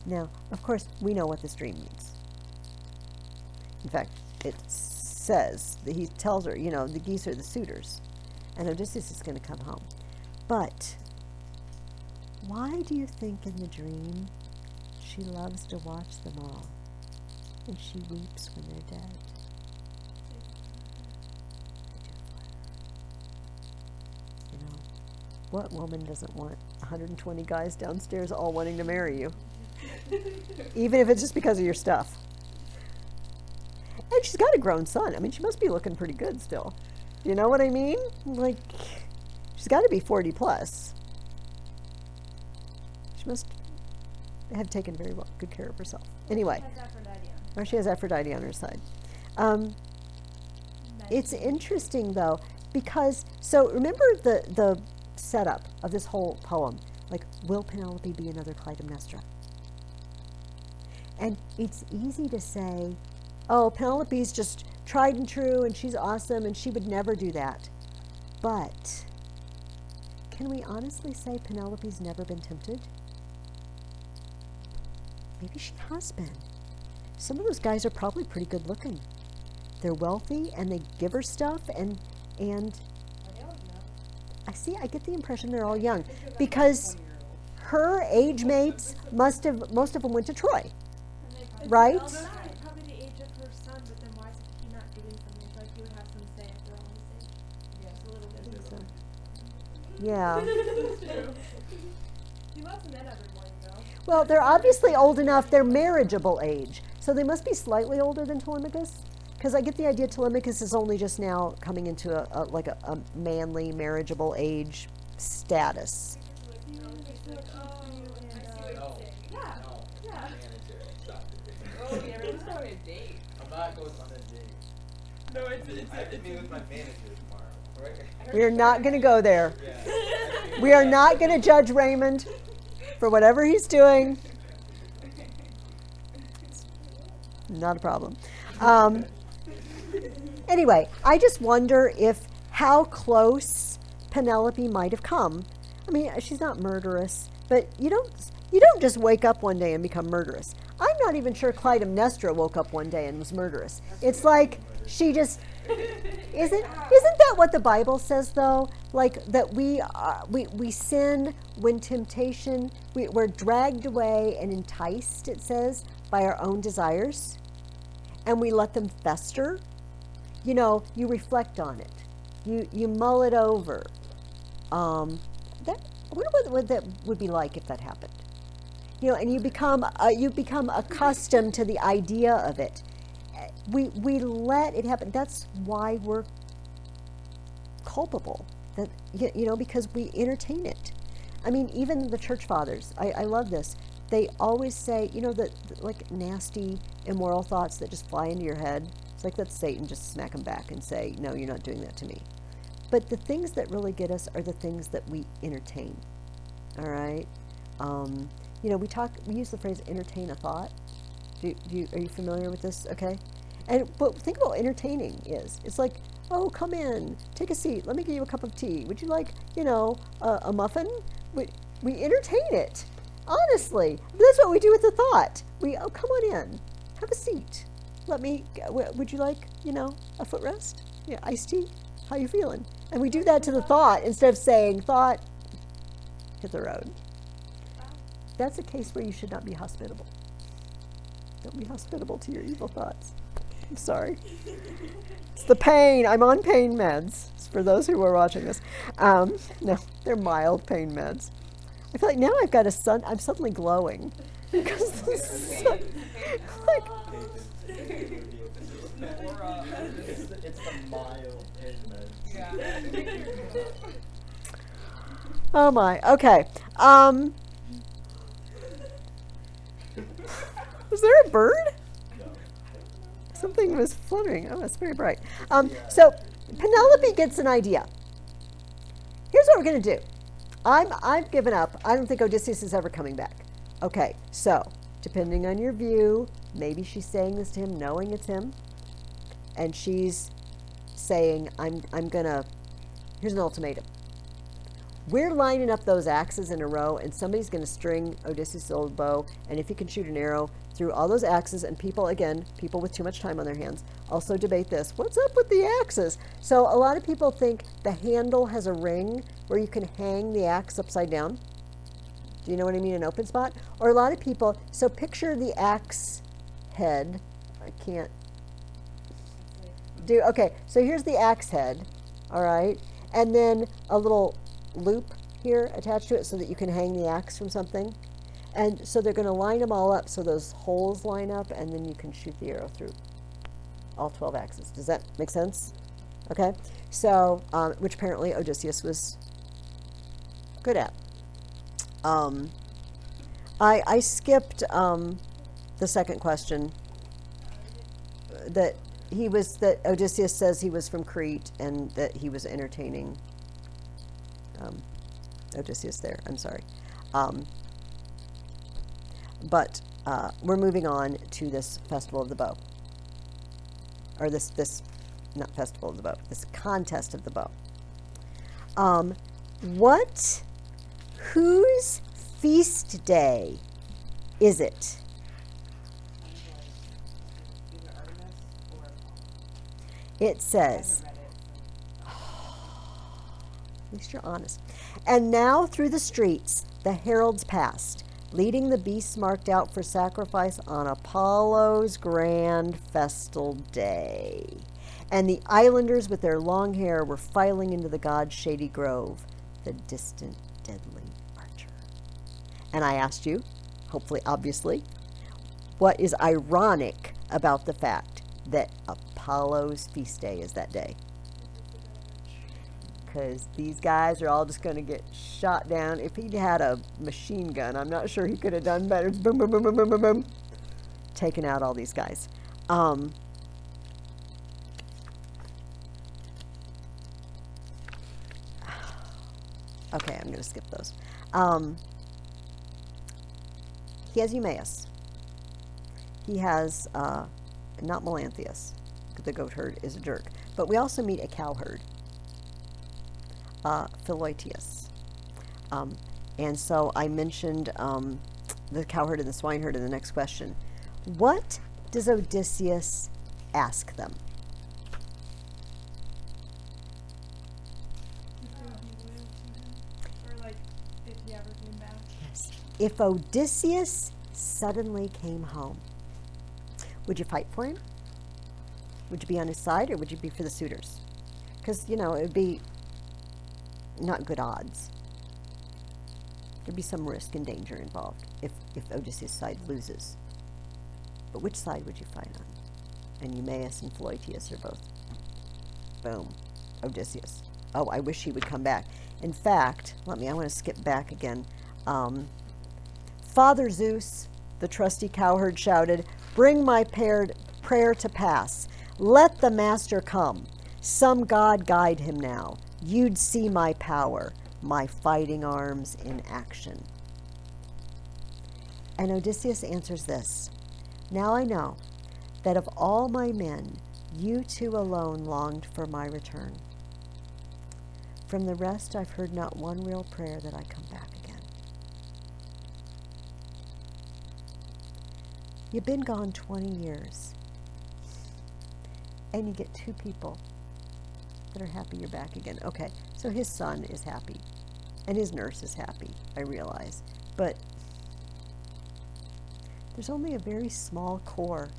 Now, of course, we know what this dream means. In fact, it says, that he tells her, the geese are the suitors, and Odysseus is going to come home. But why do you think in the dream she loves to watch them all, and she weeps when they're dead. You know, what woman doesn't want 120 guys downstairs all wanting to marry you? Even if it's just because of your stuff. And she's got a grown son. I mean, she must be looking pretty good still. You know what I mean? Like, she's got to be 40 plus. She must have taken very good care of herself. Anyway. She has Aphrodite on her. Or she has Aphrodite on her side. It's interesting, though, because, so remember the setup of this whole poem. Like, will Penelope be another Clytemnestra? And it's easy to say, oh, Penelope's just tried and true, and she's awesome, and she would never do that. But can we honestly say Penelope's never been tempted? Maybe she has been. Some of those guys are probably pretty good looking. They're wealthy, and they give her stuff, and Are they all young? I get the impression they're all young, because her age mates most of them went to Troy, right? Well, that's probably the age of her son, but then why is he not doing something? I feel like he would have some say if they're all his age. Yeah. Just a little bit. So, yeah. He loves men every morning, though. Well, they're obviously old enough. They're marriageable age, so they must be slightly older than Telemachus. Because I get the idea Telemachus is only just now coming into a manly marriageable age status. He's like, oh, and, No, yeah, no, yeah. manager, stop it. Oh, yeah, everyone's going on a date. I'm not going on a date. No, it's I have to meet with my manager tomorrow, right? We are not going to go there. Yeah. We are not going to judge Raymond for whatever he's doing. Not a problem. Anyway, I just wonder how close Penelope might have come. I mean, she's not murderous, but you don't just wake up one day and become murderous. I'm not even sure Clytemnestra woke up one day and was murderous. It's like she just isn't that what the Bible says though? Like that we sin when temptation, we're dragged away and enticed, it says, by our own desires, and we let them fester. You know, you reflect on it. You mull it over. I wonder what that would be like if that happened. You know, and you become accustomed to the idea of it. We let it happen. That's why we're culpable. That you know, because we entertain it. I mean, even the church fathers. I love this. They always say, you know, that like nasty, immoral thoughts that just fly into your head. It's like that's Satan just smack them back and say, no, you're not doing that to me. But the things that really get us are the things that we entertain. All right. You know, we use the phrase entertain a thought. Are you familiar with this? Okay. But think about what entertaining is. It's like, oh, come in, take a seat. Let me give you a cup of tea. Would you like, you know, a muffin? We entertain it. Honestly, that's what we do with the thought. Oh, come on in, have a seat. Would you like, you know, a footrest? Yeah, iced tea. How you feeling? And we do that to the thought instead of saying, thought, hit the road. That's a case where you should not be hospitable. Don't be hospitable to your evil thoughts. I'm sorry. It's the pain. I'm on pain meds. It's for those who are watching this. No, they're mild pain meds. I feel like now I've got I'm suddenly glowing. Because the sun, like, It's the mild pigment. Yeah. oh my, okay. Was there a bird? No. Something was fluttering. Oh, it's very bright. So Penelope gets an idea. Here's what we're going to do. I've given up. I don't think Odysseus is ever coming back. Okay, so depending on your view, maybe she's saying this to him knowing it's him, and she's saying, here's an ultimatum. We're lining up those axes in a row, and somebody's going to string Odysseus' old bow, and if he can shoot an arrow through all those axes, and people with too much time on their hands also debate this. What's up with the axes? So a lot of people think the handle has a ring where you can hang the axe upside down. Do you know what I mean? An open spot? Or a lot of people, so picture the axe head. I can't do, okay, so here's the axe head, all right? And then a little loop here attached to it so that you can hang the axe from something. And so they're going to line them all up so those holes line up, and then you can shoot the arrow through all 12 axes. Does that make sense? Okay, so, which apparently Odysseus was good at. I skipped the second question, that Odysseus says he was from Crete and that he was entertaining Odysseus there. I'm sorry. But we're moving on to this Festival of the Bow. Or this not Festival of the Bow, this Contest of the Bow. Whose feast day is it? Either Artemis or Apollo. It I says, haven't read it, at least you're honest. And now through the streets the heralds passed, leading the beasts marked out for sacrifice on Apollo's grand festal day. And the islanders with their long hair were filing into the god's shady grove, the distant deadly archer. And I asked you, hopefully obviously, what is ironic about the fact that Apollo's feast day is that day? Because these guys are all just going to get shot down. If he'd had a machine gun, I'm not sure he could have done better. Boom, boom, boom, boom, boom, boom, boom. Taking out all these guys. Okay, I'm going to skip those. He has Eumaeus. He has, not Melanthius. The goat herd is a jerk. But we also meet a cow herd. Philoetius. And so I mentioned the cow herd and the swine herd in the next question. What does Odysseus ask them? If they would be loyal to him, or like if he ever came back. Yes. If Odysseus suddenly came home, would you fight for him? Would you be on his side, or would you be for the suitors? Because, you know, it would be not good odds. There'd be some risk and danger involved if Odysseus' side loses. But which side would you fight on? And Eumaeus and Philoetius are both, boom, Odysseus. Oh, I wish he would come back. In fact, I want to skip back again. Father Zeus, the trusty cowherd, shouted, "Bring my prayer to pass. Let the master come. Some god guide him now. You'd see my power, my fighting arms in action." And Odysseus answers this: "Now I know that of all my men, you two alone longed for my return. From the rest, I've heard not one real prayer that I come back again." You've been gone 20 years, and you get two people that are happy you're back again. Okay, so his son is happy, and his nurse is happy, I realize. But there's only a very small core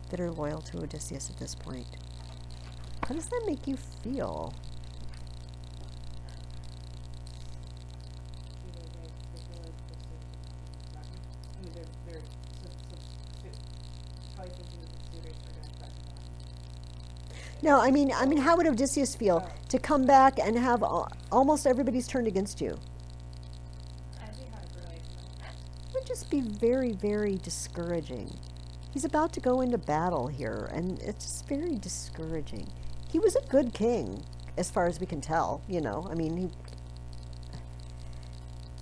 that are loyal to Odysseus at this point. How does that make you feel? either they feel like the suitors are I mean, they're probably thinking that the suitors are going to press them. No, I mean, how would Odysseus feel to come back and have almost everybody's turned against you? I'd be heartbroken. It would just be very, very discouraging. He's about to go into battle here, and it's just very discouraging. He was a good king, as far as we can tell, you know. I mean,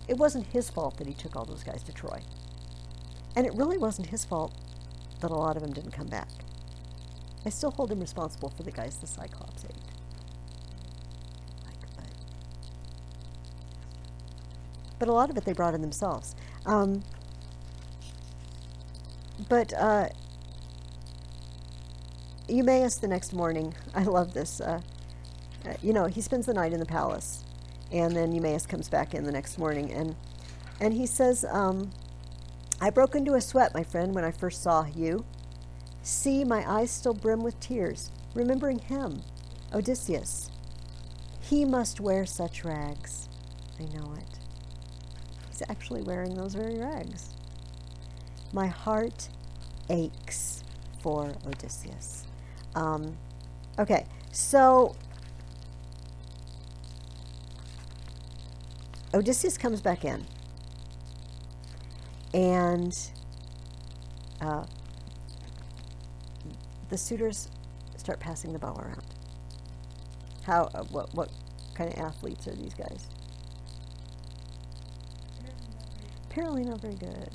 it wasn't his fault that he took all those guys to Troy. And it really wasn't his fault that a lot of them didn't come back. I still hold him responsible for the guys the Cyclops ate. But a lot of it they brought in themselves. Eumaeus the next morning, I love this. You know, he spends the night in the palace, and then Eumaeus comes back in the next morning, and And he says, I broke into a sweat, my friend, when I first saw you. See, my eyes still brim with tears, remembering him, Odysseus. He must wear such rags. I know it. He's actually wearing those very rags. My heart aches for Odysseus. Okay, so Odysseus comes back in, and the suitors start passing the bow around. How? What kind of athletes are these guys? Apparently not very good.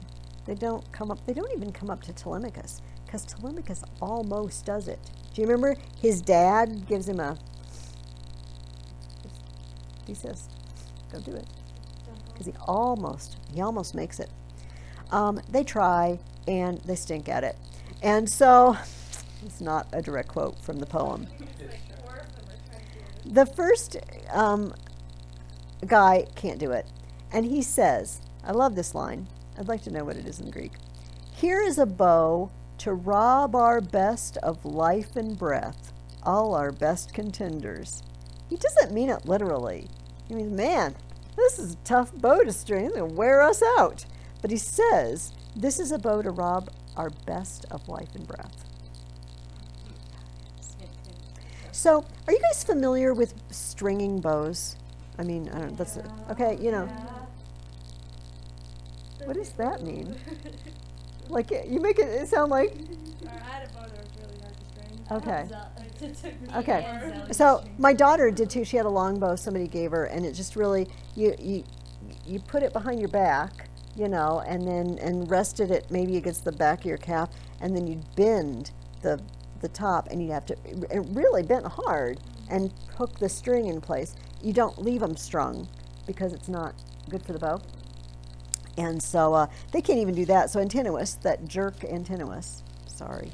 They don't come up. They don't even come up to Telemachus, because Telemachus almost does it. Do you remember his dad gives him a desist? Don't do it, because he almost makes it. They try and they stink at it, and so it's not a direct quote from the poem. The first guy can't do it, and he says, I love this line. I'd like to know what it is in Greek. Here is a bow to rob our best of life and breath, all our best contenders. He doesn't mean it literally. He means, man, this is a tough bow to string. It's going to wear us out. But he says, this is a bow to rob our best of life and breath. So, are you guys familiar with stringing bows? I mean, I don't know, that's, okay, you know. What does that mean? Like, you make it sound like, I had a bow that was really hard to string. okay. Okay. So my daughter did too. She had a long bow somebody gave her, and it just really, you put it behind your back, you know, and rested it maybe against the back of your calf, and then you'd bend the top, and you'd have to, it really bent hard, and hook the string in place. You don't leave them strung because it's not good for the bow. And so they can't even do that. So Antinous, that jerk Antinous, sorry,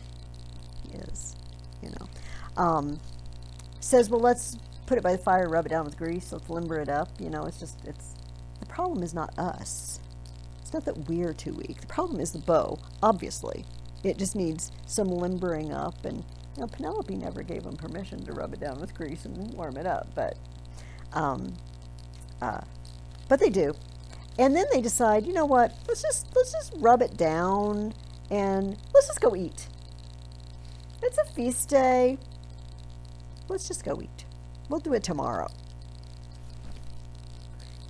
he is, you know, says, well, let's put it by the fire, rub it down with grease, let's limber it up. You know, the problem is not us. It's not that we're too weak. The problem is the bow, obviously. It just needs some limbering up. And, you know, Penelope never gave him permission to rub it down with grease and warm it up, but they do. And then they decide, you know what, let's just rub it down and let's just go eat. It's a feast day. Let's just go eat. We'll do it tomorrow.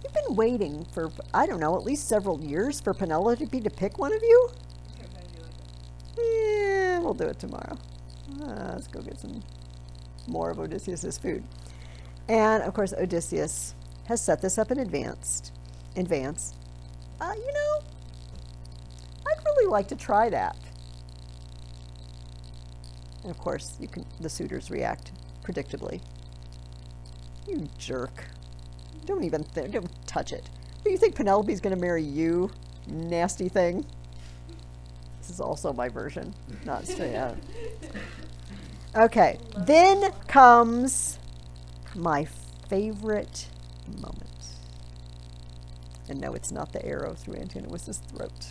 You've been waiting for, I don't know, at least several years for Penelope to pick one of you? Yeah, we'll do it tomorrow. Let's go get some more of Odysseus's food. And, of course, Odysseus has set this up in advance. You know, I'd really like to try that. And of course, the suitors react predictably. You jerk. Don't touch it. Do you think Penelope's going to marry you, nasty thing? This is also my version, not straight out. Okay, then comes my favorite moment. And no, it's not the arrow through Antinous' throat.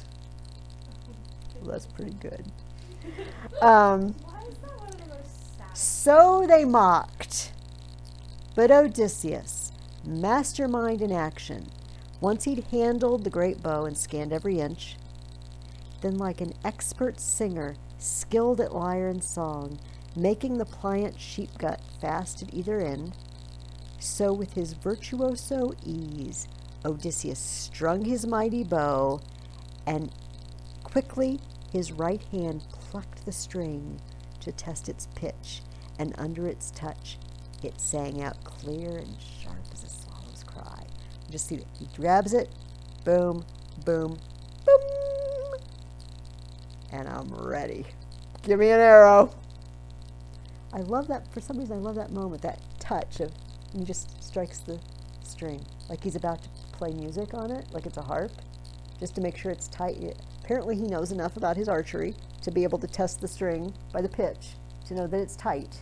Well, that's pretty good. Why is that one of the most sad? So they mocked. But Odysseus, mastermind in action, once he'd handled the great bow and scanned every inch, then like an expert singer, skilled at lyre and song, making the pliant sheep gut fast at either end, so with his virtuoso ease, Odysseus strung his mighty bow, and quickly his right hand plucked the string to test its pitch, and under its touch it sang out clear and sharp as a swallow's cry. You just see that he grabs it, boom, boom, boom, and I'm ready. Give me an arrow. I love that, for some reason I love that moment, that touch of, he just strikes the string, like he's about to play music on it, like it's a harp, just to make sure it's tight. Apparently he knows enough about his archery to be able to test the string by the pitch, to know that it's tight.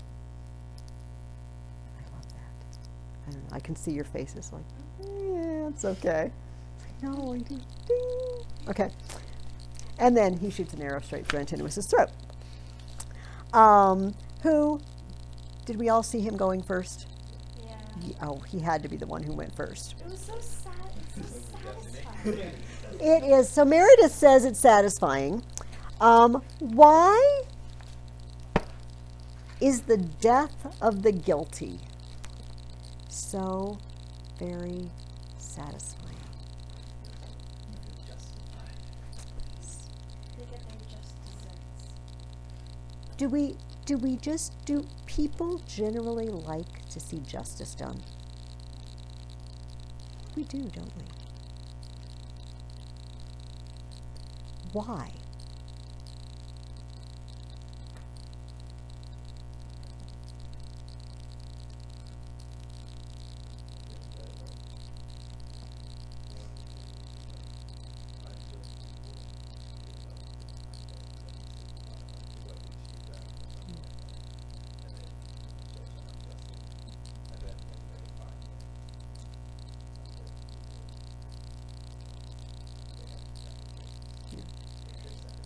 I love that. I don't know, I can see your faces like, yeah, it's okay. No, I do. Ding. Okay. And then he shoots an arrow straight through Antinous' throat. Who, did we all see him going first? Yeah. He had to be the one who went first. It was so sad. It's so satisfying. It is. So Meredith says it's satisfying. Why is the death of the guilty so very satisfying? They get their just desserts. Do people generally like to see justice done? We do, don't we? Why?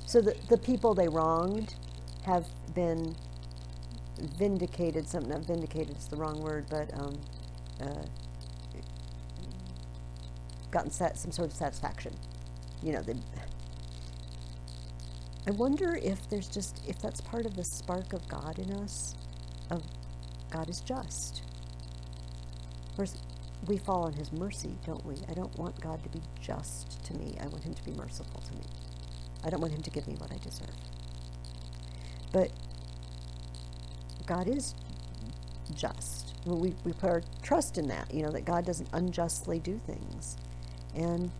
So the people they wronged have been vindicated. Not vindicated is the wrong word, but gotten some sort of satisfaction. You know, I wonder if if that's part of the spark of God in us, of God is just. Of course, we fall on His mercy, don't we? I don't want God to be just to me. I want Him to be merciful to me. I don't want Him to give me what I deserve. But God is just. We put our trust in that, you know, that God doesn't unjustly do things. And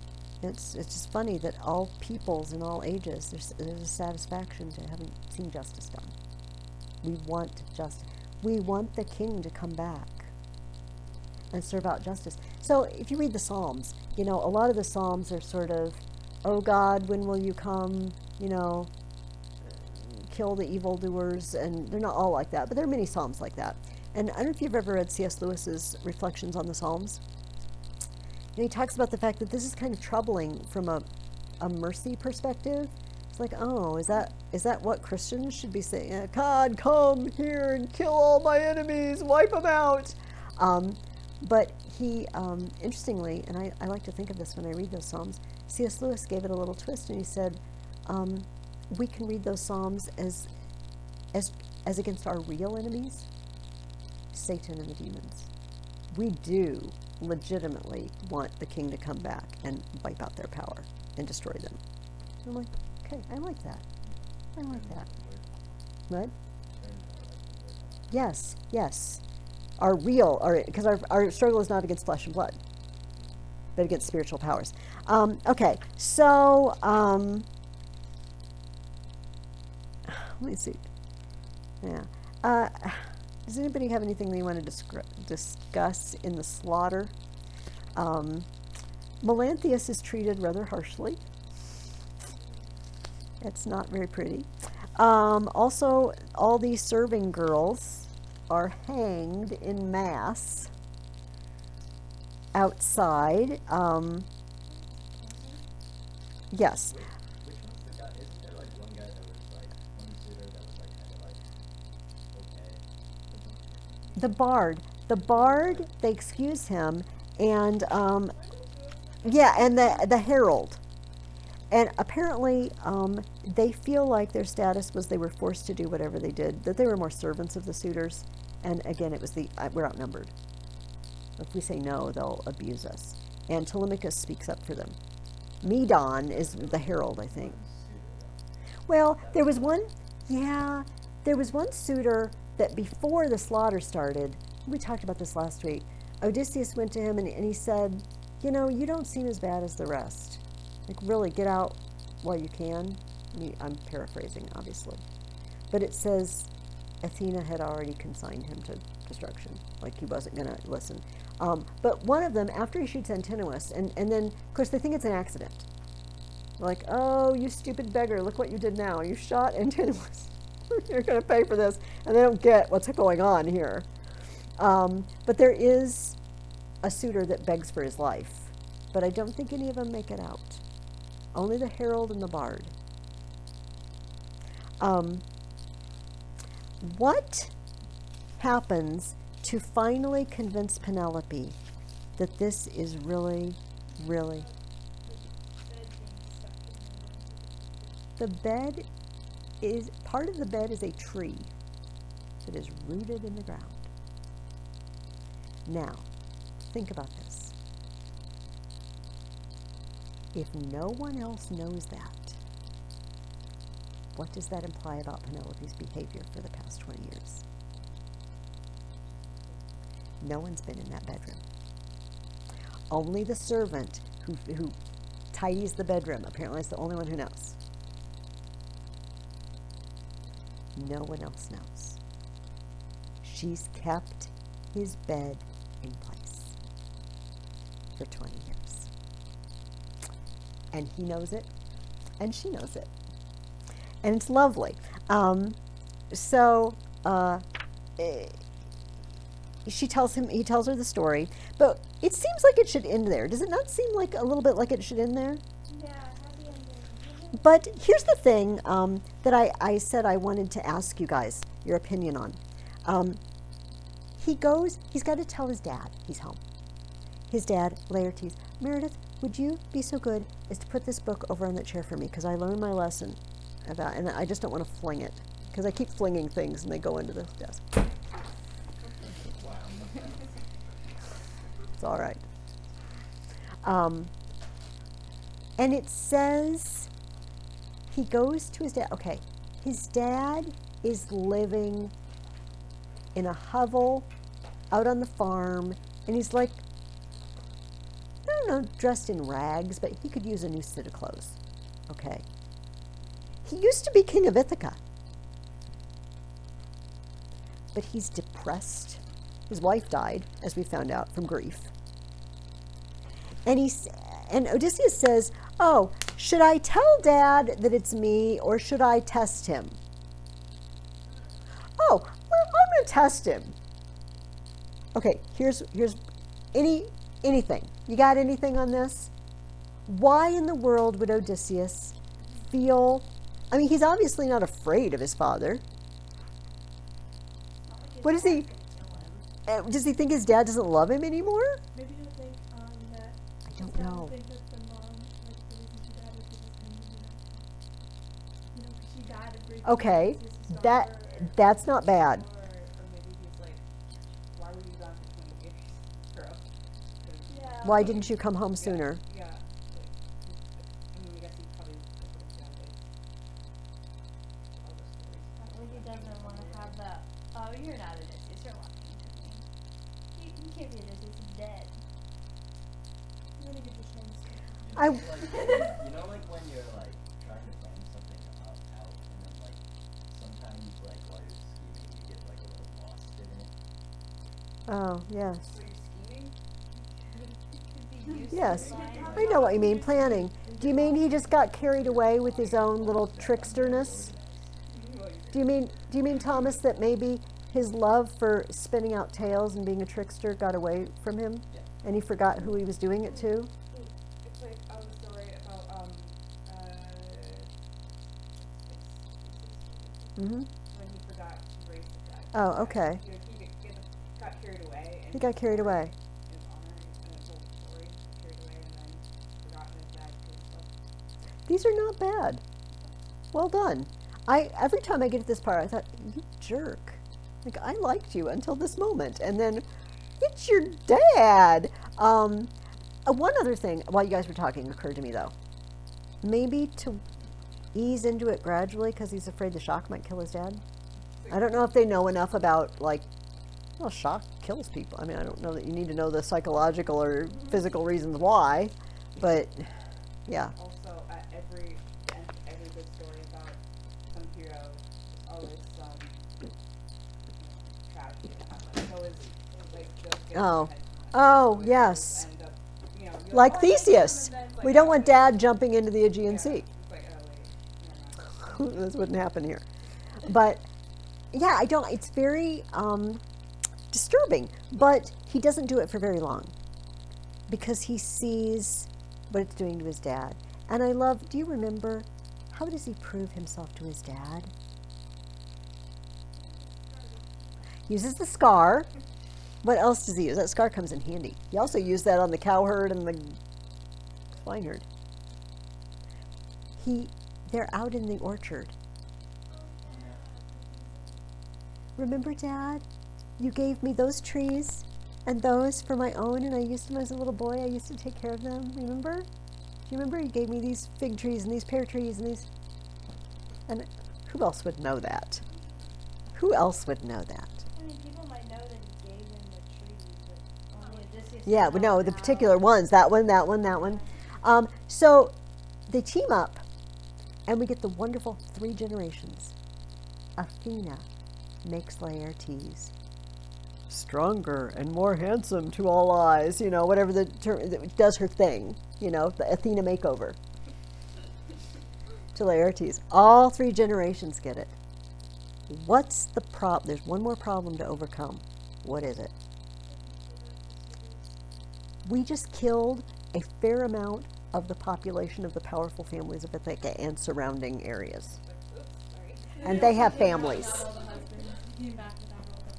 it's just funny that all peoples in all ages, there's a satisfaction to having seen justice done. We want justice. We want the King to come back and serve out justice. So if you read the Psalms, you know, a lot of the Psalms are sort of, oh God, when will you come, you know, kill the evildoers, and they're not all like that, but there are many Psalms like that. And I don't know if you've ever read C.S. Lewis's Reflections on the Psalms. And he talks about the fact that this is kind of troubling from a mercy perspective. It's like, oh, is that what Christians should be saying? God, come here and kill all my enemies, wipe them out. But he, interestingly, and I like to think of this when I read those Psalms, C.S. Lewis gave it a little twist, and he said, we can read those Psalms as against our real enemies, Satan and the demons. We do legitimately want the King to come back and wipe out their power and destroy them. I'm like, okay, I like that. I like that. What? Yes. Because our struggle is not against flesh and blood, but against spiritual powers. Okay, so let me see. Yeah. Does anybody have anything they want to discuss in the slaughter? Melanthius is treated rather harshly. It's not very pretty. Also, all these serving girls are hanged in mass outside. Yes. Which one's the guy? Isn't there like one guy that was like one suitor that was like kind of like okay? The bard, they excuse him, and yeah, and the herald. And apparently, they feel like their status was they were forced to do whatever they did, that they were more servants of the suitors. And again, it was we're outnumbered. If we say no, they'll abuse us. And Telemachus speaks up for them. Medon is the herald, I think. Well, there was one suitor that before the slaughter started, we talked about this last week, Odysseus went to him and he said, you know, you don't seem as bad as the rest. Like, really, get out while you can. I'm paraphrasing, obviously. But it says Athena had already consigned him to destruction. Like, he wasn't going to listen. But one of them, after he shoots Antinous, and then, of course, they think it's an accident. Like, oh, you stupid beggar, look what you did now. You shot Antinous. You're going to pay for this. And they don't get what's going on here. But there is a suitor that begs for his life. but I don't think any of them make it out. Only the herald and the bard. What happens to finally convince Penelope that this is really, really... The bed is, part of the bed is a tree that is rooted in the ground. Now, think about this. If no one else knows that, what does that imply about Penelope's behavior for the past 20 years? No one's been in that bedroom. Only the servant who tidies the bedroom apparently is the only one who knows. No one else knows. She's kept his bed in place for 20 years. And he knows it, and she knows it. And it's lovely. She tells him, he tells her the story, but it seems like it should end there. Does it not seem like a little bit like it should end there? Yeah, happy ending. But here's the thing that I said I wanted to ask you guys your opinion on. He's got to tell his dad he's home. His dad, Laertes, Meredith, would you be so good as to put this book over on that chair for me? Because I learned my lesson about, and I just don't want to fling it. Because I keep flinging things and they go into the desk. It's all right. And it says he goes to his dad. Okay, his dad is living in a hovel out on the farm, and he's like, I don't know, dressed in rags, but he could use a new suit of clothes. Okay. He used to be king of Ithaca, but he's depressed. His wife died, as we found out, from grief. And Odysseus says, oh, should I tell Dad that it's me, or should I test him? Oh, well, I'm going to test him. Okay, here's anything. You got anything on this? Why in the world would Odysseus feel, I mean, he's obviously not afraid of his father. What is he? Does he think his dad doesn't love him anymore? Maybe you'll think that. I don't know. Think that the mom, like the reason she died was because because she died of grief. Okay, Odysseus' that daughter. that's not bad. Or maybe he's like, why were you gone for 20 years, girl? 'Cause- Yeah. Why didn't you come home sooner? Yeah. Like, I mean, I guess he probably would have done it. All the stories. Probably he doesn't want to have that. Oh, you're not Odysseus. You're lying to me. You can't be Odysseus. He's dead. And then he could just change the I Like, you know, like when you're like trying to find something out, and then like sometimes like while you're scheming, you get like a little lost in it. oh yes, So you're scheming? Could be used yes. to lying. I know what you mean. Planning. Do you mean he just got carried away with his own little tricksterness? Do you mean Thomas, that maybe his love for spinning out tales and being a trickster got away from him, Yeah. and he forgot who he was doing it to? It's like the story about Mm-hmm. when he forgot to raise the guy. Oh, okay. He got carried away. And He got carried away. His honor and his whole story got carried away, and then forgotten his dad killed himself. These are not bad. Well done. Every time I get to this part, I thought, you jerk. Like, I liked you until this moment, and then it's your dad. One other thing while you guys were talking occurred to me, though. Maybe to ease into it gradually because he's afraid the shock might kill his dad. I don't know if they know enough about, like, well, shock kills people. I mean, I don't know that you need to know the psychological or physical reasons why, but yeah. Also, every good story about some hero, there's always some tragedy that happens. So is like they'll get Oh. their heads Oh, smashed, yes. end up, you're Like "Oh, I like him," Theseus. and then it's We like, don't oh, want wait. dad jumping into the Aegean Yeah, Sea. it's like, oh wait, never mind. This wouldn't happen here. But yeah, I don't, it's very disturbing, but he doesn't do it for very long. because he sees what it's doing to his dad. And I love, do you remember, how does he prove himself to his dad? Uses the scar. What else does he use? That scar comes in handy. He also used that on the cow herd and the swine herd. They're out in the orchard. Remember, Dad? You gave me those trees and those for my own, and I used them as a little boy. I used to take care of them. Remember? Do you remember? You gave me these fig trees and these pear trees and these. And who else would know that? Who else would know that? I mean, people might know that he gave them the trees, but only Odysseus. Yeah, would but know no, the how. particular ones. That one, that one, that one. So they team up, and we get the wonderful 3 generations. Athena makes Laertes stronger and more handsome to all eyes, whatever the term, does her thing, the Athena makeover to Laertes. All 3 generations get it. What's the problem? There's one more problem to overcome. What is it? We just killed a fair amount of the population of the powerful families of Ithaca and surrounding areas. Oops, sorry. And they have families. All the husbands. He came back without all the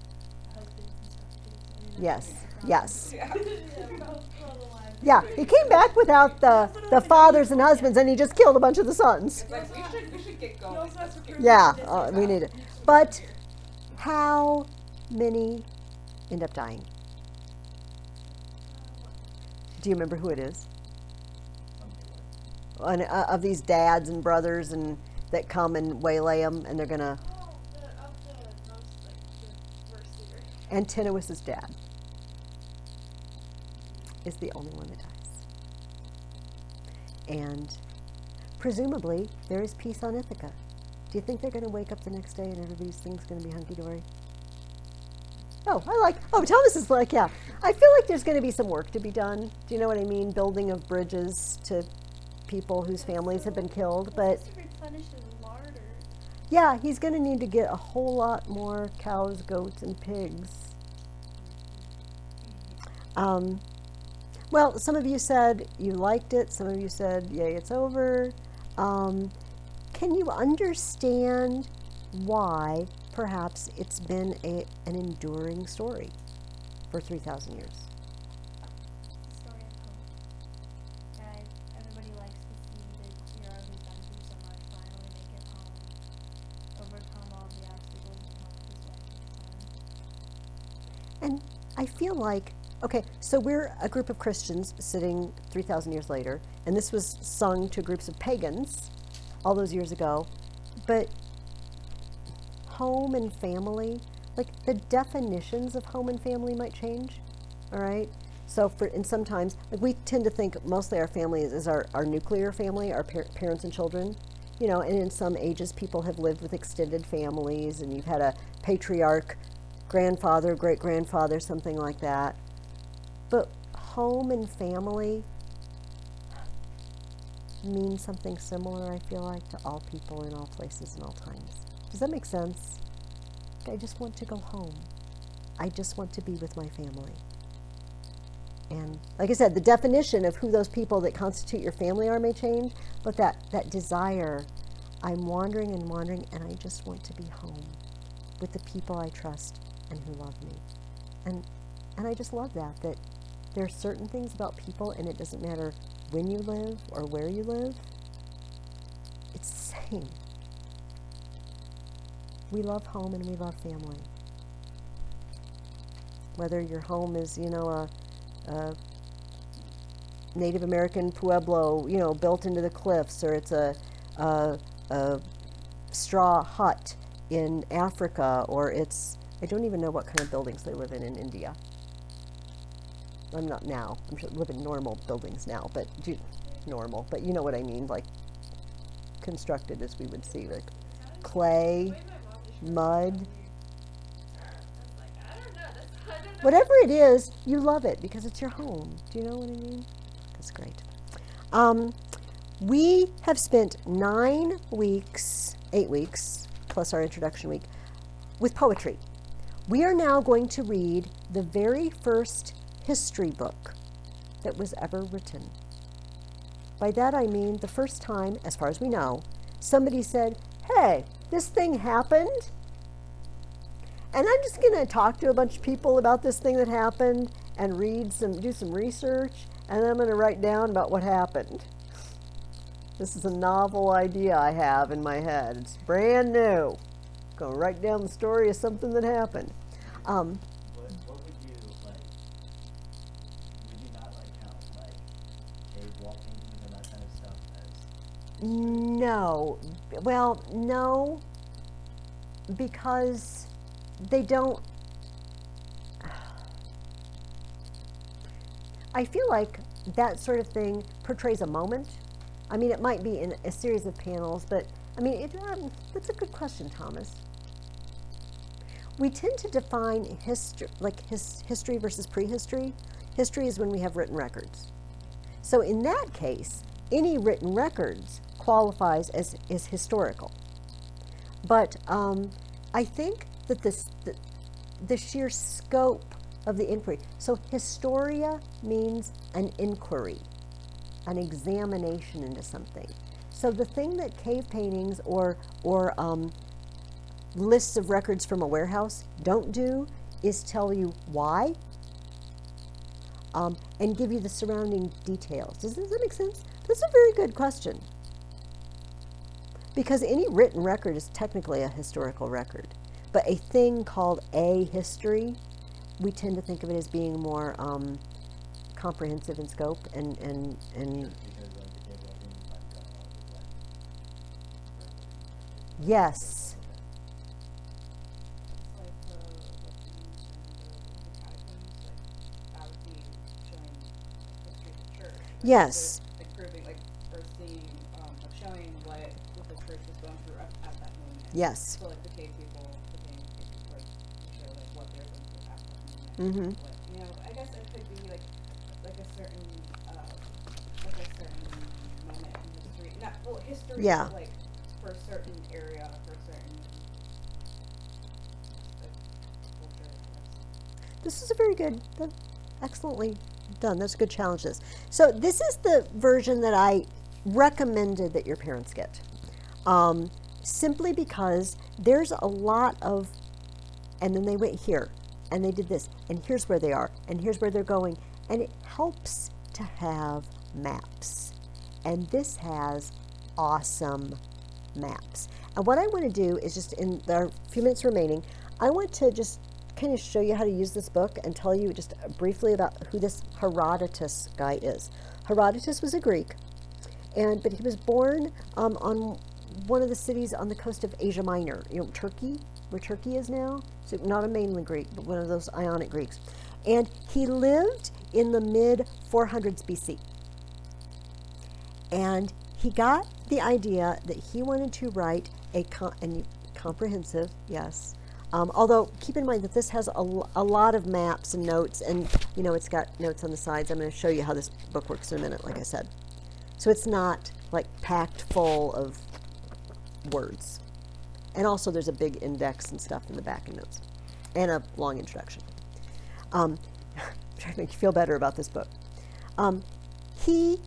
husbands and stuff too. So I mean, Yes, that's yes. Yeah. Yeah, he came back without the fathers and husbands, and he just killed a bunch of the sons. It's like we should get He going. also has to prove Yeah, that we need it. But how many end up dying? Do you remember who it is? Of these dads and brothers and that come and waylay them, and they're gonna. Oh, the most the worst leader. Antinous' dad is the only one that dies. And presumably there is peace on Ithaca. Do you think they're going to wake up the next day and everybody's thing's going to be hunky-dory? Thomas is like, yeah. I feel like there's going to be some work to be done. Do you know what I mean? Building of bridges to people whose families have been killed. But Just to replenish his larder. yeah, he's going to need to get a whole lot more cows, goats, and pigs. Well, some of you said you liked it. Some of you said, yay, it's over. Can you understand why perhaps it's been an enduring story for 3,000 years? It's a story of hope. And everybody likes to see the hero who's done through so much finally make it home, overcome all the obstacles, and home with his wife and son. And I feel like, okay, so we're a group of Christians sitting 3,000 years later, and this was sung to groups of pagans all those years ago, but home and family, like the definitions of home and family might change, all right? So and sometimes, like we tend to think mostly our family is our nuclear family, our parents and children, and in some ages people have lived with extended families, and you've had a patriarch, grandfather, great-grandfather, something like that. But home and family means something similar, I feel like, to all people in all places and all times. Does that make sense? I just want to go home. I just want to be with my family. And like I said, the definition of who those people that constitute your family are may change, but that desire, I'm wandering, and I just want to be home with the people I trust and who love me. And I just love that there are certain things about people, and it doesn't matter when you live or where you live, it's the same. We love home and we love family. Whether your home is, a Native American pueblo, built into the cliffs, or it's a straw hut in Africa, or I don't even know what kind of buildings they live in India. I'm not now. I'm sure they live in normal buildings now, but normal. But you know what I mean, like constructed as we would see, like clay, mud. Whatever it is, you love it because it's your home. Do you know what I mean? That's great. We have spent 8 weeks, plus our introduction week, with poetry. We are now going to read the very first history book that was ever written. By that I mean the first time, as far as we know, somebody said, hey, this thing happened, and I'm just going to talk to a bunch of people about this thing that happened and do some research, and then I'm going to write down about what happened. This is a novel idea I have in my head. It's brand new. Going to write down the story of something that happened. What would you like? Would you not like count like cave wall paintings and that kind of stuff as? No. Well, no, because they don't. I feel like that sort of thing portrays a moment. I mean, it might be in a series of panels, but I mean, that's a good question, Thomas. We tend to define history, history versus prehistory. History is when we have written records. So in that case, any written records qualifies as historical. But I think that the sheer scope of the inquiry. So historia means an inquiry, an examination into something. So the thing that cave paintings or lists of records from a warehouse don't do is tell you why and give you the surrounding details. Does that make sense? That's a very good question. Because any written record is technically a historical record. But a thing called a history, we tend to think of it as being more comprehensive in scope and Because like the cave wall paintings might go along with like yes. It's like the things and the catacombs, like that would be showing like history of the church. Yes. Like proving, like, or seeing, like showing what the church was going through at that moment. Yes. So like the cave people, like you show like what they're going through at that moment. Mhm. What, you know, I guess it could be like a certain moment in history. Not well, history. Yeah. But, like for a certain area, for a certain like, culture. I guess. This is a very good, excellently done. That's a good challenge. So this is the version that I recommended that your parents get. Simply because there's a lot of, and then they went here, and they did this, and here's where they are, and here's where they're going, and it helps to have maps. And this has awesome maps. And what I want to do is just in the few minutes remaining, I want to just kind of show you how to use this book and tell you just briefly about who this Herodotus guy is. Herodotus was a Greek, but he was born on one of the cities on the coast of Asia Minor, Turkey, where Turkey is now. So not a mainland Greek, but one of those Ionic Greeks. And he lived in the mid 400s BC. And he got the idea that he wanted to write a comprehensive, yes. Although keep in mind that this has a lot of maps and notes, and it's got notes on the sides. I'm going to show you how this book works in a minute, like I said. So it's not like packed full of words. And also there's a big index and stuff in the back and notes. And a long introduction. Trying to make you feel better about this book. He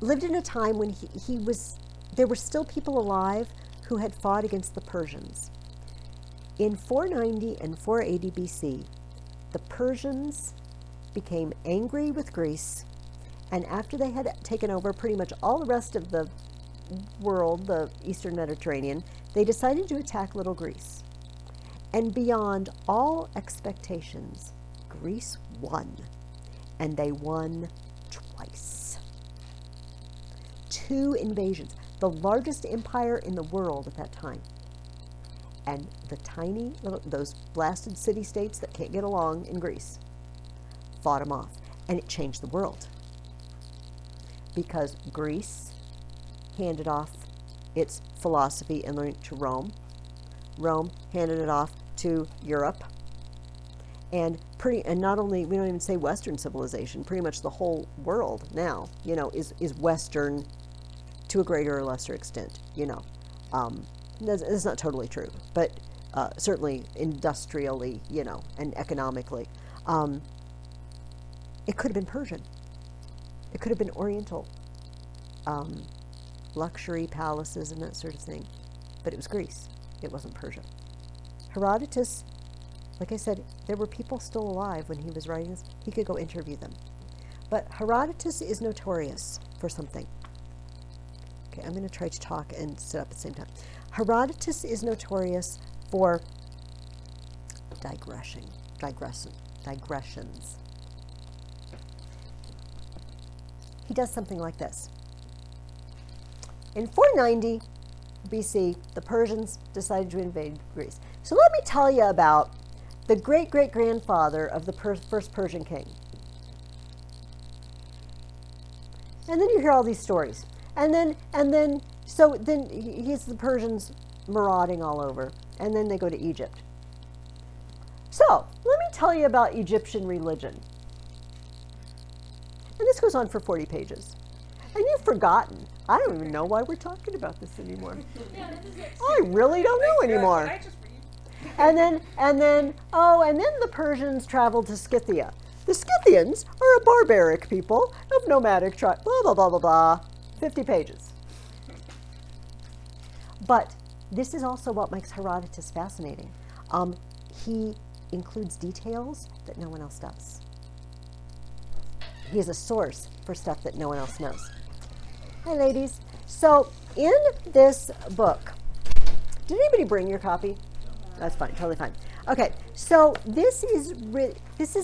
lived in a time when there were still people alive who had fought against the Persians. In 490 and 480 BC, the Persians became angry with Greece, and after they had taken over pretty much all the rest of the world, the Eastern Mediterranean, they decided to attack little Greece. And beyond all expectations, Greece won, and they won twice. 2 invasions, the largest empire in the world at that time. And the tiny little, those blasted city-states that can't get along in Greece, fought them off. And it changed the world. Because Greece handed off its philosophy and learning to Rome. Rome handed it off to Europe. And not only, we don't even say Western civilization, pretty much the whole world now, is Western to a greater or lesser extent, That's not totally true, but certainly industrially, and economically. It could have been Persian. It could have been Oriental, luxury palaces and that sort of thing. But it was Greece. It wasn't Persia. Herodotus, like I said, there were people still alive when he was writing this. He could go interview them. But Herodotus is notorious for something. Okay, I'm going to try to talk and sit up at the same time. Herodotus is notorious for digressions. He does something like this. In 490 BC, the Persians decided to invade Greece. So let me tell you about the great-great-grandfather of the first Persian king. And then you hear all these stories. So then he's the Persians marauding all over. And then they go to Egypt. So let me tell you about Egyptian religion. And this goes on for 40 pages. And you've forgotten. I don't even know why we're talking about this anymore. I really don't know anymore. And then the Persians traveled to Scythia. The Scythians are a barbaric people of nomadic tribe, blah, blah, blah, blah, blah. 50 pages. But this is also what makes Herodotus fascinating. He includes details that no one else does. He is a source for stuff that no one else knows. Hi, ladies. So in this book, did anybody bring your copy? That's fine, totally fine. Okay, so this is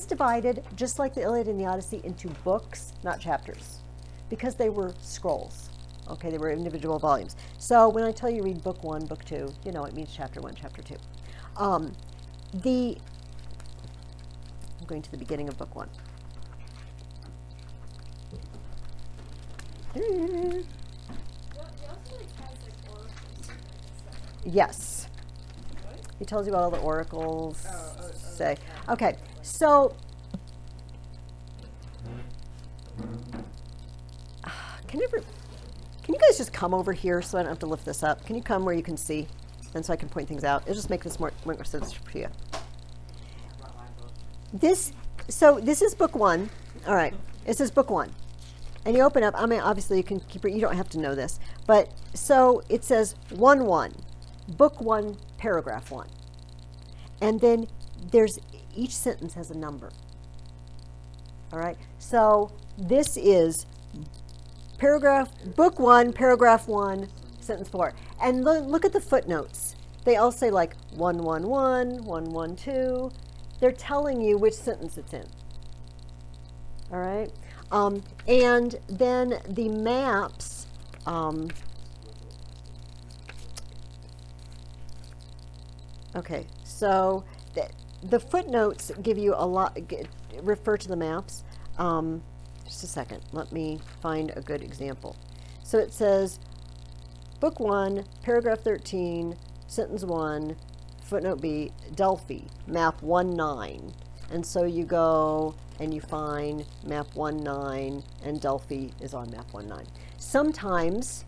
divided, just like the Iliad and the Odyssey, into books, not chapters, because they were scrolls. Okay, they were individual volumes. So when I tell you read book 1, book 2, it means chapter 1, chapter 2. I'm going to the beginning of book 1. Yes. He tells you what all the oracles say. Okay, so can you guys just come over here so I don't have to lift this up? Can you come where you can see, and so I can point things out? It'll just make this more sense for you. This is book 1. All right, this is book 1. And you open up, obviously you can keep it, you don't have to know this, but so it says 1:1, book 1, paragraph 1. And then each sentence has a number. All right, so this is book 1, paragraph 1, sentence 4. And look at the footnotes. They all say like 111, 112. They're telling you which sentence it's in. All right. And then the maps, okay, so the footnotes give you a lot, refer to the maps. Just a second, let me find a good example. So it says, book 1, paragraph 13, sentence 1, footnote B, Delphi, map 19. And so you go and you find map 19, and Delphi is on map 19. Sometimes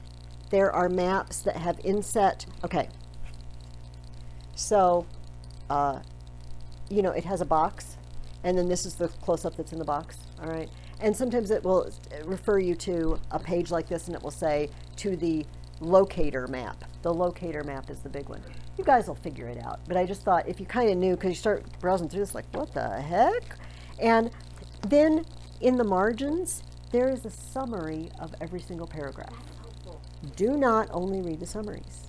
there are maps that have inset, okay. So, it has a box, and then this is the close-up that's in the box, all right? And sometimes it will refer you to a page like this, and it will say to the locator map. The locator map is the big one. You guys will figure it out. But I just thought if you kind of knew, because you start browsing through this like, what the heck? And then in the margins, there is a summary of every single paragraph. Do not only read the summaries.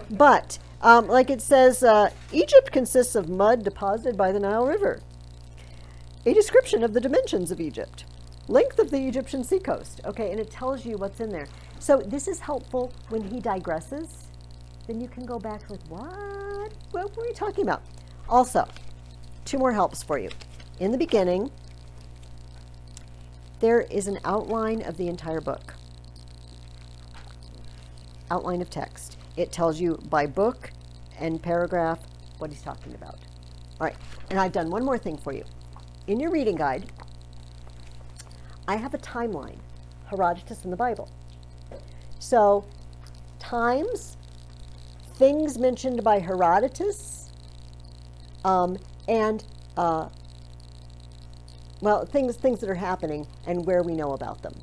But, like it says, Egypt consists of mud deposited by the Nile River. A description of the dimensions of Egypt. Length of the Egyptian seacoast. Okay, and it tells you what's in there. So this is helpful when he digresses. Then you can go back like, what were you talking about? Also, 2 more helps for you. In the beginning, there is an outline of the entire book. Outline of text. It tells you by book and paragraph what he's talking about. All right, and I've done one more thing for you. In your reading guide, I have a timeline, Herodotus in the Bible. So, times things mentioned by Herodotus, and well, things that are happening and where we know about them.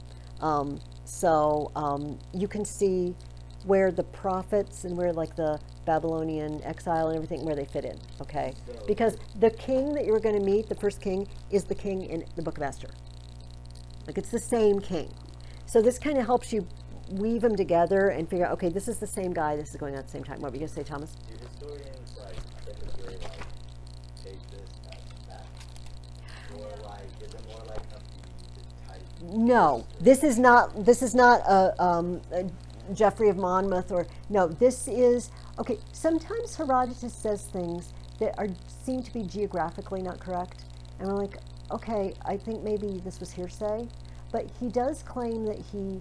You can see where the prophets and where like the Babylonian exile and everything, where they fit in, okay? So- Because the king that you're going to meet, the first king, is the king in the Book of Esther. Like it's the same king. So this kind of helps you weave them together and figure out, okay, this is the same guy, this is going on at the same time. What were you going to say, Thomas? Do historians like typically like take this as fact, or like is it more like up to you to type? No, this is not a Geoffrey of Monmouth or no. This is okay. Sometimes Herodotus says things that seem to be geographically not correct, and we're like, okay, I think maybe this was hearsay, but he does claim that he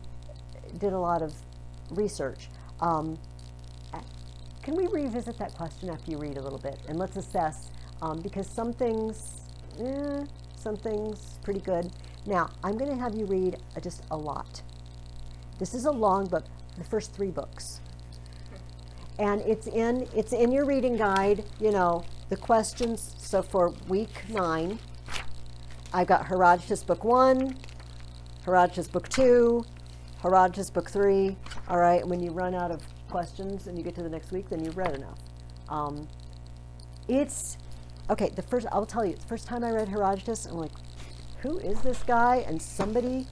did a lot of research. Can we revisit that question after you read a little bit, and let's assess because some things pretty good. Now, I'm going to have you read just a lot. This is a long book, the first 3 books. And it's in your reading guide, you know, the questions. So for week 9, I've got Herodotus book 1, Herodotus book 2, Herodotus book 3. All right, and when you run out of questions and you get to the next week, then you've read enough. Okay, I'll tell you, the first time I read Herodotus, I'm like, who is this guy? And somebody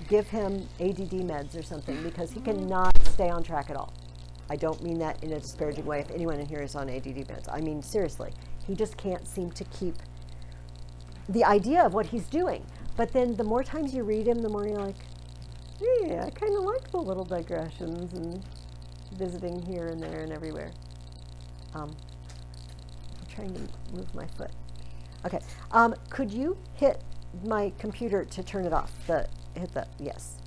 give him ADD meds or something, because he cannot stay on track at all. I don't mean that in a disparaging way if anyone in here is on ADD meds. I mean, seriously, he just can't seem to keep the idea of what he's doing. But then the more times you read him, the more you're like, yeah, I kind of like the little digressions and visiting here and there and everywhere. I'm trying to move my foot. Okay, could you hit my computer to turn it off? Hit the, yes.